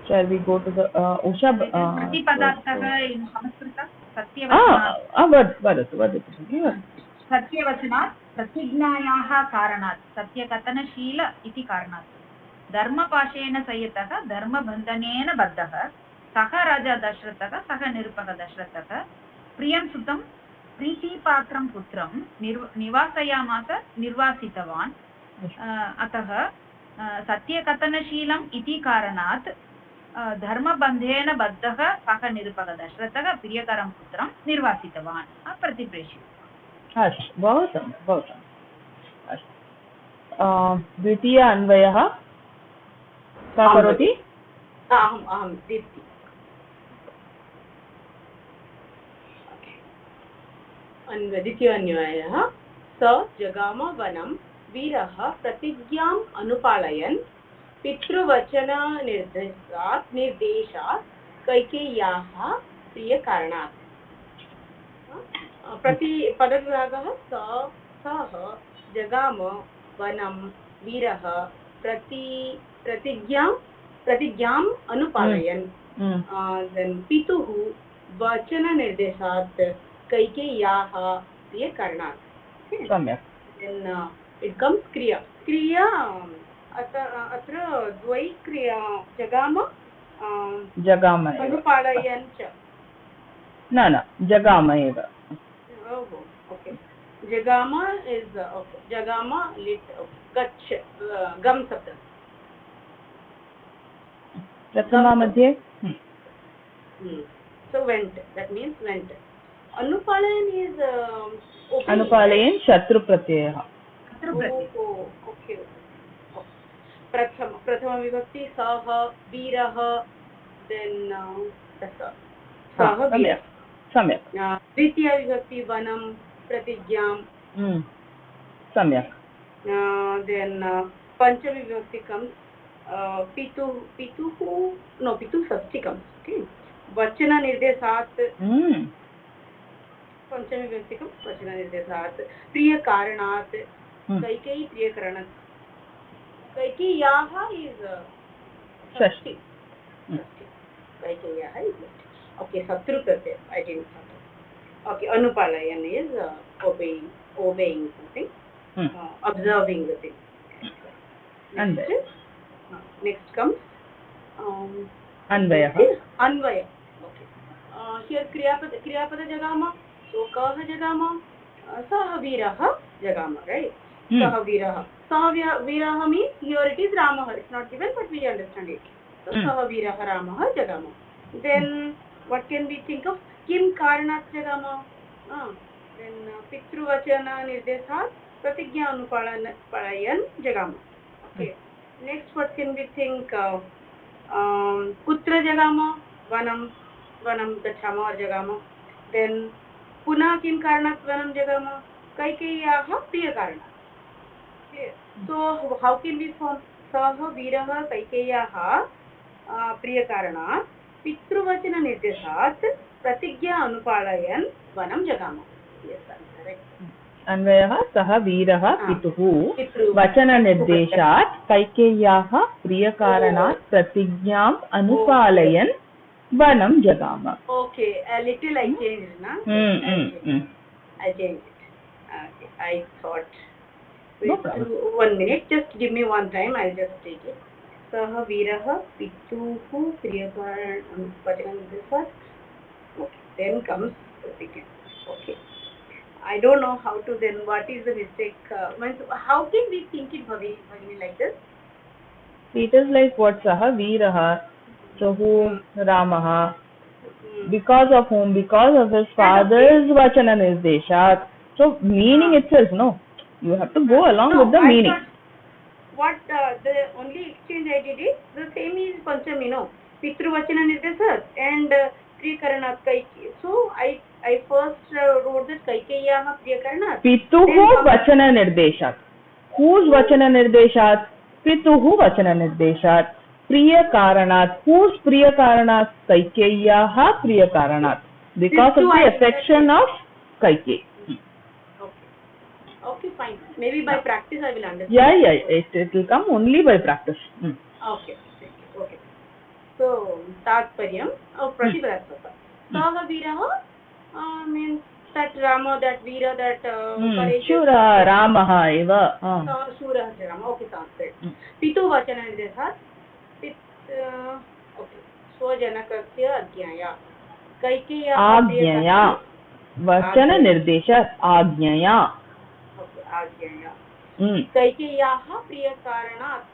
shall we go to the Usha? प्रतिपदार्थः in Sanskrit सत्यवचनात्। वदतु। सत्यवचनात् प्रतिज्ञायाः कारणात् सत्यकथनशील इति कारणात्। धर्मपाशेन संयतः धर्मबन्धनेन बद्धः सः राजा दशरथः सः निरुपः दशरथः प्रियं सुतं प्रीतिपात्रं पुत्रं निवासयामास निर्वासितवान्। अतः सत्यकथनशीलम् इति कारणात् धर्मबन्धेन बद्धः सः निरुपः दशरथः प्रियकरं पुत्रं निर्वासितवान् प्रतिप्रेषितवान्। अस्तु, बहु सम्यक्, बहु सम्यक्। अस्तु, द्वितीय अन्वयः का करोति? अहं दीप्ति। द्वितीय अन्वयः स जगाम वनं वीरः प्रतिज्ञाम् अनुपालयन् पितृवचननिर्देशात् कैकेय्याः प्रियकारणात्। पदविभागः सः जगाम वनं वीरः प्रतिज्ञाम् अनुपालयन् पितुः वचननिर्देशात् कैकेय्याः प्रियकारणात्। सम्यक्। इट् कम्स् क्रिया अत्र द्वै क्रिया जगाम अनुपालयन् च न जगाम एव। ओके जगाम इस् ओके जगाम लिट् गच्छ गम शब्द प्रथमा मध्ये so went, that means went. Anupalayan is अनुपालयन् शत्रु प्रत्ययः। ओके प्रथम विभक्ति सः वीरः देन् सः वीरः। सम्यक्। द्वितीय विभक्ति वनं प्रतिज्ञां। सम्यक्। देन् पंचमी विभक्ति कम्स् पितुः षष्ठी कम्स्। ओके वचननिर्देशात् पंचमी विभक्ति कम्स् वचननिर्देशात् प्रियकारणात् कैकेयी प्रियकरणात् कैकेय्याः इस् षष्ठी. कैकेय्याः is षष्ठी. Okay, Satru Pratyaya. I didn't know. Okay, Anupalayan is obeying something, observing the thing. Next comes Anvayah. Anvaya. Okay. Here Kriyapada Jagama. So Kaha Jagama. Saha Viraha Jagama, right? Saha Viraha. Saha Viraha means here it is Ramaha. It's not given, but we understand it. So Saha Viraha Ramaha Jagama. Then what can we think of? Kim Karanat Jagama. Then Pitruvachana Nirdeshat Pratigya Anupalayan Jagama. Okay. Next, what can we think of? Kutra Jagama, Vanam Gachama or Jagama. Then Puna Kim Karanat Vanam Jagama, Kaikeyaha Priya Karana. Okay. So how can we form Saha Viraha Kaikeyaha Priya Karana Pitruvachana Nirdeshat Pratigya Anupalayan Vanam Jagama. Yes, that's correct. अन्वयः सः वीरः पितुः वचननिर्देशात् कैकेय्याः प्रियकारणात् प्रतिज्ञाम् अनुपालयन् वनं जगाम. Okay, a little I changed, na? I changed it. Okay, I thought. No problem. 1 minute, just give me one time, I'll just take it. Saha Viraha Pituhu Priyakaranam Vachananirdeshat. Okay, then comes the second. Okay. I don't know how to then, what is the mistake, how can we think it Bhavini like this? It is like what Saha Veeraha, so who Ramaha, because of whom? Because of his father's Vachana Nirdeshat. So meaning itself, no, you have to go along with the meaning. What the only exchange I did is, the same is Panchami, no, Pitru Vachana Nirdeshat and Priyakaranat Kaikeyi. So I first wrote that Kaikeyaha Priyakaranat. Pituhu Vachana Nirdeshat. Whose Vachana Nirdeshat? Pituhu Vachana Nirdeshat. Priyakaranat. Whose Priyakaranat? Kaikeyaha Priyakaranat. Because of the affection of Kaikeyi. Okay, fine. Maybe by practice I will understand. Yeah. It will come only by practice. Okay. So, Tatparyam, Pratipadasvata. Saha Viraha means that Rama, that Veera, that courageous. Shura, Ramaha eva. Shura, Rama. Okay, sounds great. Pitu Vachana Nirdeshat. Okay. Swajanakasya Ajnaya. Kaikeya. Ajnaya. Vachana Nirdeshat. Ajnaya. Okay, Ajnaya. Kaikeyaha Priyakaranat.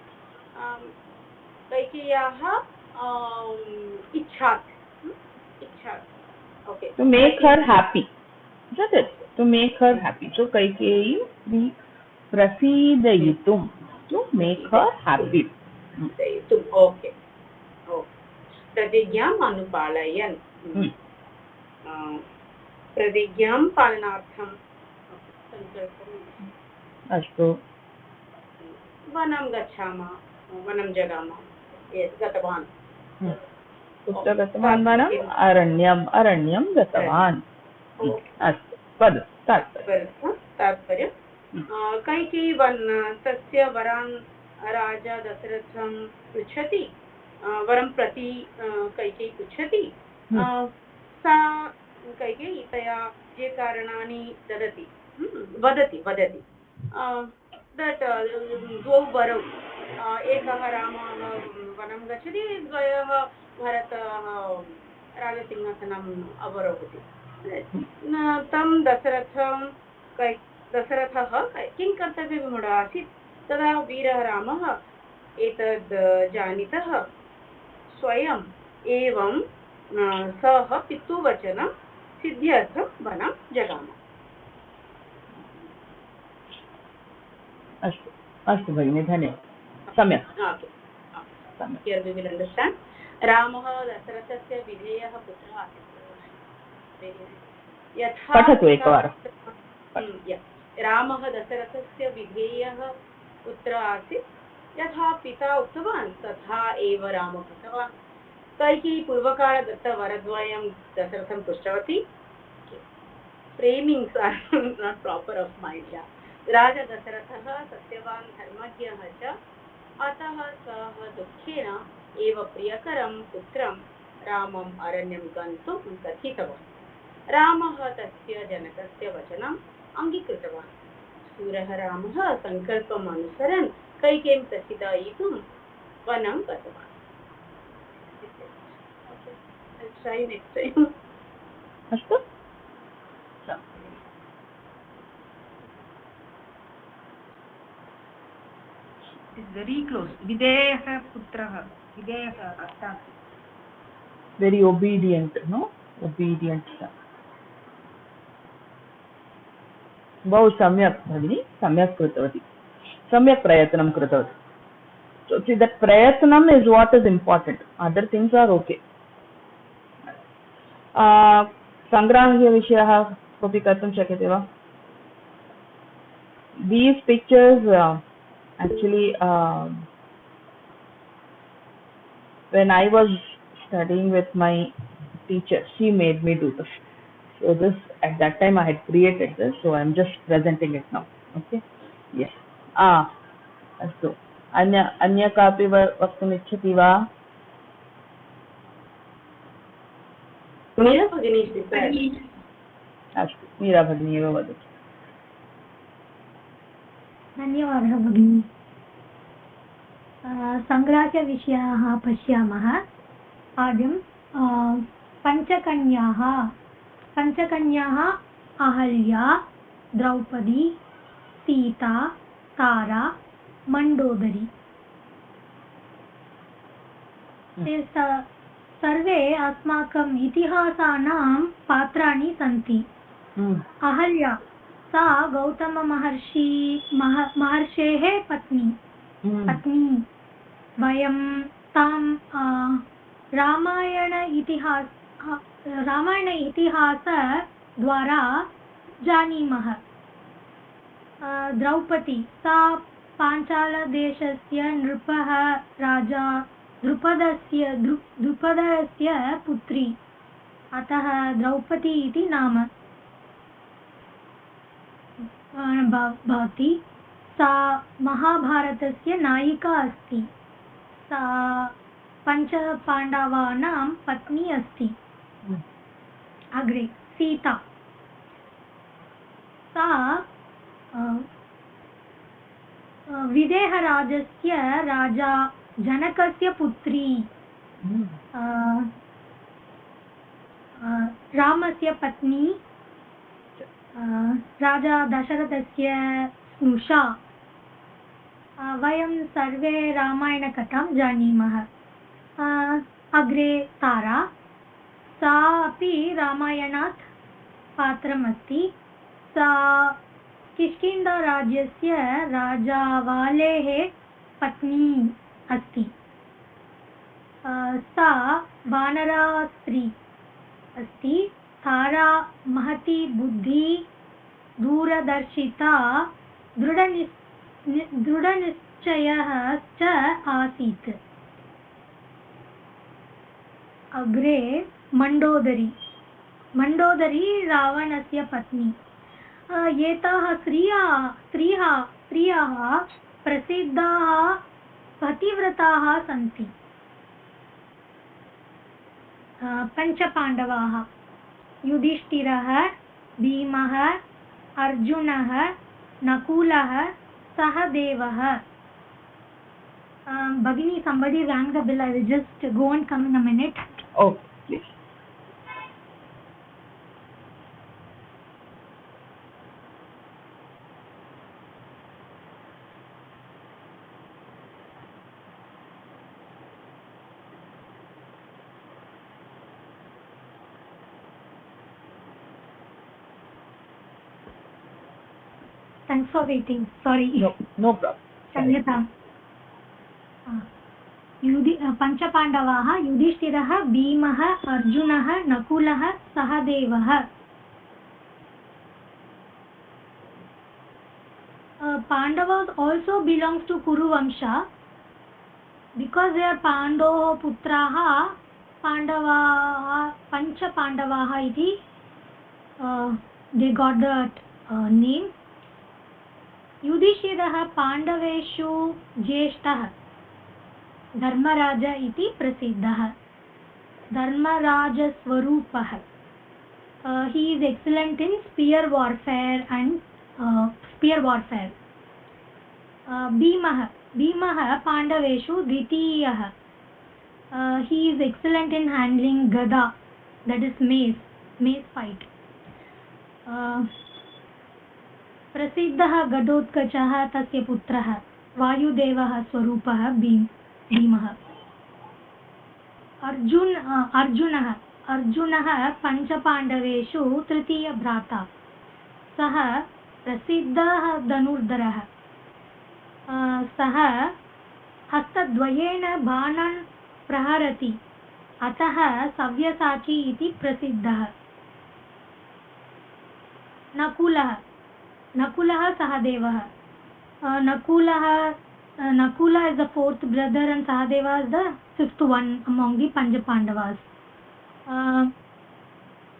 Kaikeyaha Ichat. Okay. To make her happy. That's it. To make her happy. So Kaikeyi Prasidayitum. To make her happy. Okay. Pratigyam Anupalayan. Pratigyam Palanartham. Astu. Vanam Gachama. Vanam Jagama. Yes, Gatavan. कुत्र गतवान् वनम् अरण्यं गतवान्. अस्तु वदतु तात्पर्यं कैकेयी तस्य वरान् राजा दशरथं पृच्छति, वरं प्रति कैकेयी पृच्छति. सा कैकेयी तया ये कारणानि वदति दट् द्वौ वरौ, एकः रामः वनं गच्छति, द्वयः भरतः राजसिंहासनम् अवरोहति. तं दशरथः किं कर्तव्यविमूढः आसीत्. तदा वीरः रामः एतद् जानीतः स्वयम् एवं सः पितुवचनं सिद्ध्यर्थं वनं जगाम. अस्तु भगिनि, धन्यवादः. सम्यक्. Here we will understand. रामः दशरथस्य विधेयः पुत्रः आसीत्. पठतु एकवारं. रामः दशरथस्य विधेयः पुत्रः आसीत्. यथा पिता उक्तवान् तथा एव रामः कृतवान्. कैकेयी पूर्वकालदत्तवरद्वयं दशरथं पृष्टवती. Framings are not proper of mind. राजा दशरथः सत्यवान् धर्मज्ञः च, अतः सः दुःखेन एव प्रियकरं पुत्रं रामम् अरण्यं गन्तुं कथितवान्। रामः तस्य जनकस्य वचनम् अङ्गीकृतवान्। शूरः रामः सङ्कल्पम् अनुसरन् कैकेयीं प्रसिद्धयितुं वनं गतवान्। अस्तु। It is very close. Videha putraha. Videha अर्थात् very obedient, no? Obedient son. बहु सम्यक् भगिनी, सम्यक् कृतवती, सम्यक् प्रयत्नं कृतवती. So see, that prayatnam is what is important. Other things are okay. संग्राह्य विषयः कोऽपि कर्तुं शक्यते वा? These pictures actually when I was studying with my teacher, she made me do this. So this, at that time I had created this, so I am just presenting it now. Okay. Yes. अस्तु. अन्य कापि वक्तुम् इच्छति वा? अस्तु, मीरा भगिनी एव वदतु. धन्यवादः भगिनी. सङ्ग्राह्यविषयाः पश्यामः. आद्यं पञ्चकन्याः अहल्या, द्रौपदी, सीता, तारा, मण्डोदरी. ते सर्वे अस्माकम् इतिहासानां पात्राणि सन्ति. अहल्या सा गौतममहर्षेः पत्नी. वयं तां रामायण इतिहासद्वारा जानीमः. द्रौपदी सा पाञ्चालदेशस्य नृपः राजा द्रुपदस्य पुत्री, अतः द्रौपदी इति नाम भवति. सा महाभारतस्य नायिका अस्ति. सा पञ्चपाण्डवानां पत्नी अस्ति. अग्रे सीता, सा विदेहराजस्य राजा जनकस्य पुत्री, रामस्य पत्नी, राजा दशरथस्य स्नुषा. वयं सर्वे रामायणकथां जानीमः. अग्रे तारा, सा अपि रामायणात् पात्रमस्ति. सा किष्किन्धाराज्यस्य राजावालेः पत्नी अस्ति. सा वानरा स्त्री अस्ति. तारा महती बुद्धि, दूरदर्शिता, दृढनिश्चयः च आसीत्. अग्रे मण्डोदरी रावणस्य पत्नी. एताः स्त्रियः प्रसिद्धाः पतिव्रताः सन्ति. पञ्चपाण्डवाः: युधिष्ठिरः, भीमः, अर्जुनः, नकुलः, सहदेवः. Bhagini, somebody rang the bell. I will just go and come in a minute. Oh, please. Thanks for waiting. Sorry. No problem. क्षम्यताम्. पञ्चपाण्डवाः: युधिष्ठिरः, भीमः, अर्जुनः, नकुलः, सहदेवः. Pandavas also belongs to Kuru Vamsha. Because they are Pandoh putraः, Pandavaः, Pancha Pandavaः iti they got that name. युधिष्ठिरः पाण्डवेषु ज्येष्ठः. धर्मराज इति प्रसिद्धः धर्मराजस्वरूपः he is excellent in spear warfare and भीमः पाण्डवेषु द्वितीयः he is excellent in handling gada, that is mace fight. प्रसिद्धः गदोत्कचः तस्य पुत्रः वायुदेवः स्वरूपः भीमः अर्जुनः पञ्चपाण्डवेषु तृतीयभ्राता सः प्रसिद्धः धनुर्धरः सः हस्तद्वयेन बाणान् प्रहरति अतः सव्यसाची इति प्रसिद्धः नकुलः सहदेवः Nakula is the fourth brother and Sahadeva is the fifth one among the Pancha-Pandavas.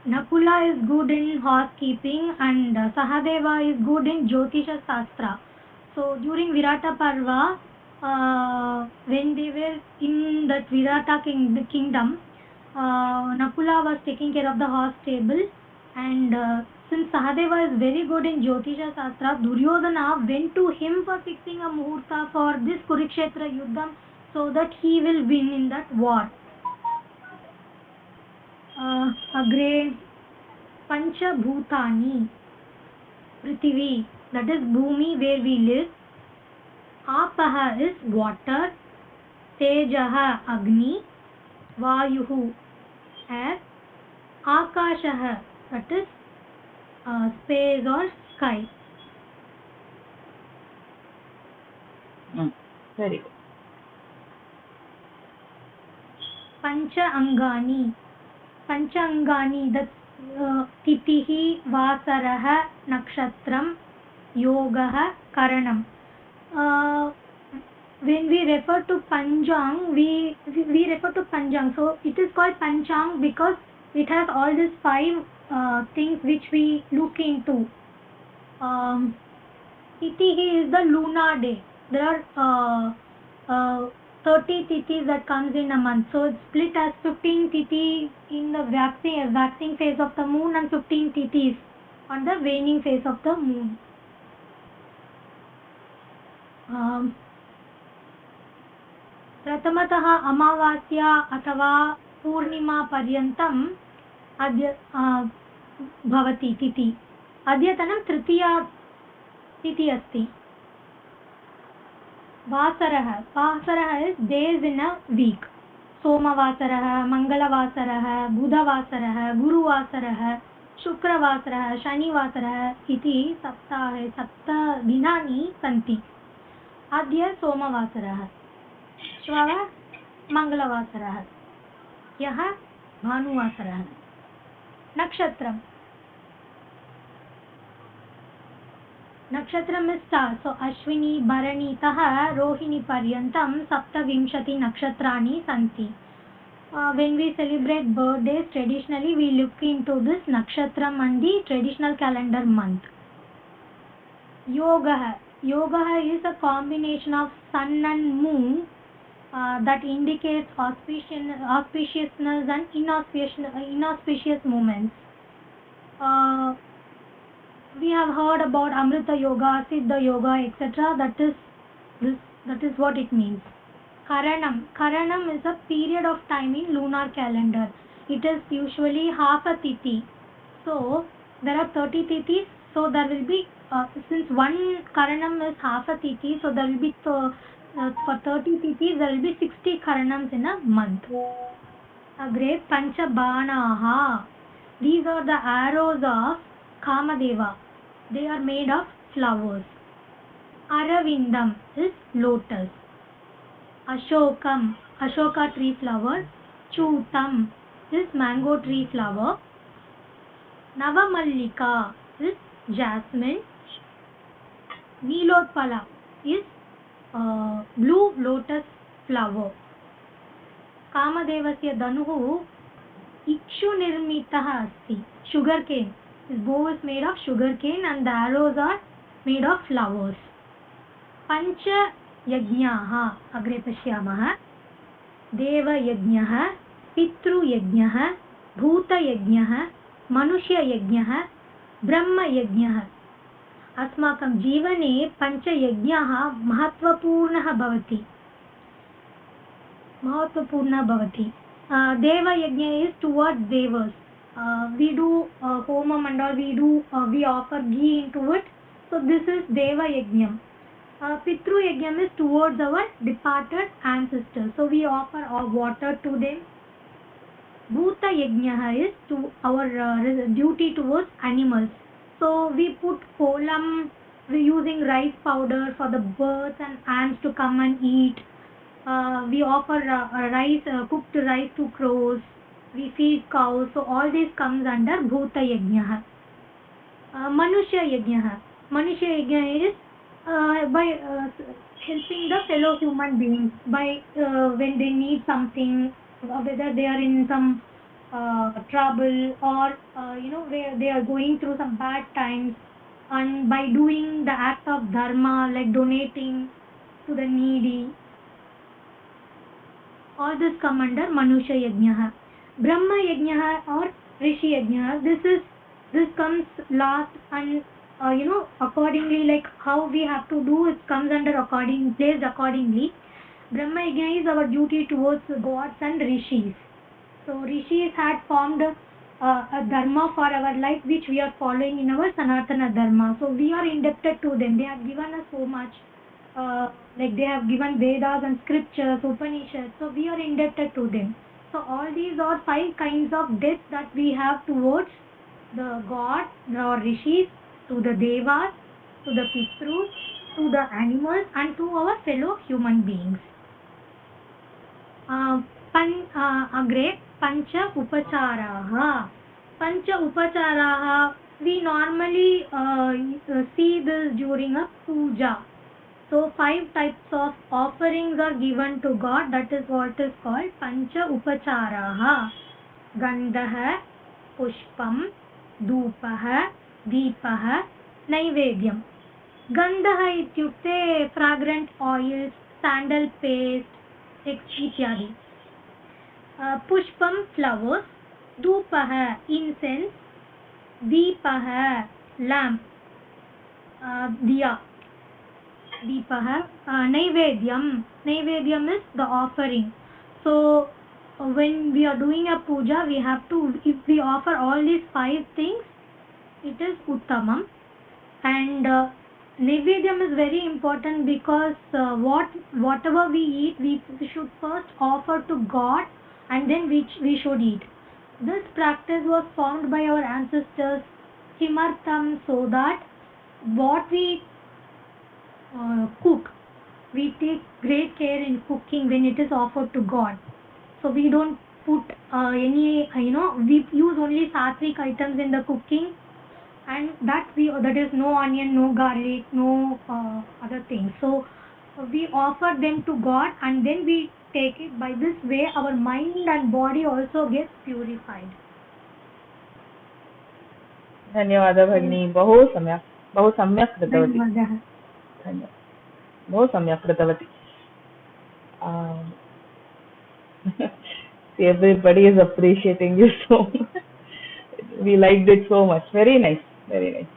Nakula is good in housekeeping and Sahadeva is good in Jyotisha Shastra. So during Virata Parva, when they were in that Virata kingdom, Nakula was taking care of the horse stable, and since Sahadeva is very good in Jyotisha Shastra, Duryodhana went to him for fixing a muhurta for this Kurukshetra Yuddham so that he will win in that war. Agre Pancha Bhutani, Prithvi, that is Bhumi where we live. Apaha is water, Tejaha Agni, Vayuhu air, Akashaha, that is space or sky. Very good. Pancha Angani, that's Titihi, Vasaraha, Nakshatram, Yogaha, Karanam. When we refer to Panchang, we refer to Panchang. So it is called Panchang because it has all these 5 things which we look into. Titihi is the lunar day. There are 30 tithis that comes in a month. So it's split as 15 tithis in the waxing phase of the moon and 15 tithis on the waning phase of the moon. प्रथमतः अमावास्या अथवा पूर्णिमा पर्यन्तम् अद्य भवति तिथि. अद्यतनं तृतीया तिथि अस्ति. वासरः is days in a week. सोमवासरः, मङ्गलवासरः, बुधवासरः, गुरुवासरः, शुक्रवासरः, शनिवासरः इति सप्ताहे 7 दिनानि सन्ति. अद्य सोमवासरः, श्वः मङ्गलवासरः, ह्यः भानुवासरः. नक्षत्रम् is star. So Ashwini Bharani तः रोहिणी पर्यन्तं 27 नक्षत्राणि सन्ति. When we celebrate birthdays, traditionally we look into this nakshatram and the traditional calendar month. Yoga is a combination of sun and moon that indicates auspiciousness and inauspicious moments. We have heard about Amrita Yoga, Siddha Yoga, etc. That is what it means. Karanam is a period of time in lunar calendar. It is usually half a tithi. So there are 30 tithis. So there will be since one Karanam is half a tithi, so there will be for 30 tithis there will be 60 Karanams in a month. Agre Pancha Banaha. These are the arrows of Kamadeva. They are made of flowers. Aravindam is lotus. Ashoka tree flower. Chutam is mango tree flower. Navamallika is jasmine. Nilotpala is blue lotus flower. Kamadevasya dhanuhu ikshu nirmitah asti. Sugarcane. His bow is made of sugarcane and the arrows are made of flowers. Pancha Yajnaha. Agre pashyamaha. देवयज्ञः पितृयज्ञः भूतयज्ञः मनुष्ययज्ञः ब्रह्मयज्ञः अस्माकं जीवने पञ्चयज्ञाः महत्त्वपूर्णः भवति Devayajna is towards devas. We do homam and all, we offer ghee into it. So this is Devayajnam. Pitru Yajnam is towards our departed ancestors. So we offer our water to them. Bhuta Yajna is to our duty towards animals. So we put kolam, we're using rice powder for the birds and ants to come and eat. We offer cooked rice to crows. We feed cows. So all this comes under Bhuta Yajna. Manushya Yajna. Manushya Yajna is by helping the fellow human beings by when they need something, whether they are in some trouble or where they are going through some bad times, and by doing the act of dharma like donating to the needy. All this come under Manusha Yajna. Brahma Yajna or Rishi Yajna, this comes last, and accordingly, like how we have to do, it comes under placed accordingly. Brahma Yajna is our duty towards gods and rishis. So rishis had formed a dharma for our life, which we are following in our Sanatana Dharma. So we are indebted to them. They have given us so much. Like they have given Vedas and scriptures, Upanishads, so we are indebted to them. So all these are 5 kinds of debts that we have towards the gods or rishis, to the devas, to the pitrus, to the animals, and to our fellow human beings. Agre Pancha Upacharaha. Pancha Upacharaha, we normally see this during a puja. So 5 types of offerings are given to God. That is what is called Pancha Upacharaha. Gandhah, Pushpam, Dhupah, Deepah, Naivedyam. Gandhah ityukte fragrant oils, sandal paste, ityadi. Pushpam, flowers. Dhupah, incense. Deepah, lamp. Diya. Deepah, Naivedyam. Naivedyam is the offering. So when we are doing a puja, we have to, if we offer all these 5 things, it is Uttamam. And Naivedyam is very important because whatever we eat, we should first offer to God, and then we should eat. This practice was formed by our ancestors, Himartam, so that what we cook, we take great care in cooking when it is offered to God. So we don't put any, we use only sattvic items in the cooking, and that is no onion, no garlic, no other things. So we offer them to God, and then we take it. By this way, our mind and body also gets purified. धन्यवादः भगिनी, बहु सम्यक् कृतवती. धन्यवादः, बहु सम्यक् कृतवती. Everybody is appreciating you so much. We liked it so much. Very nice, very nice.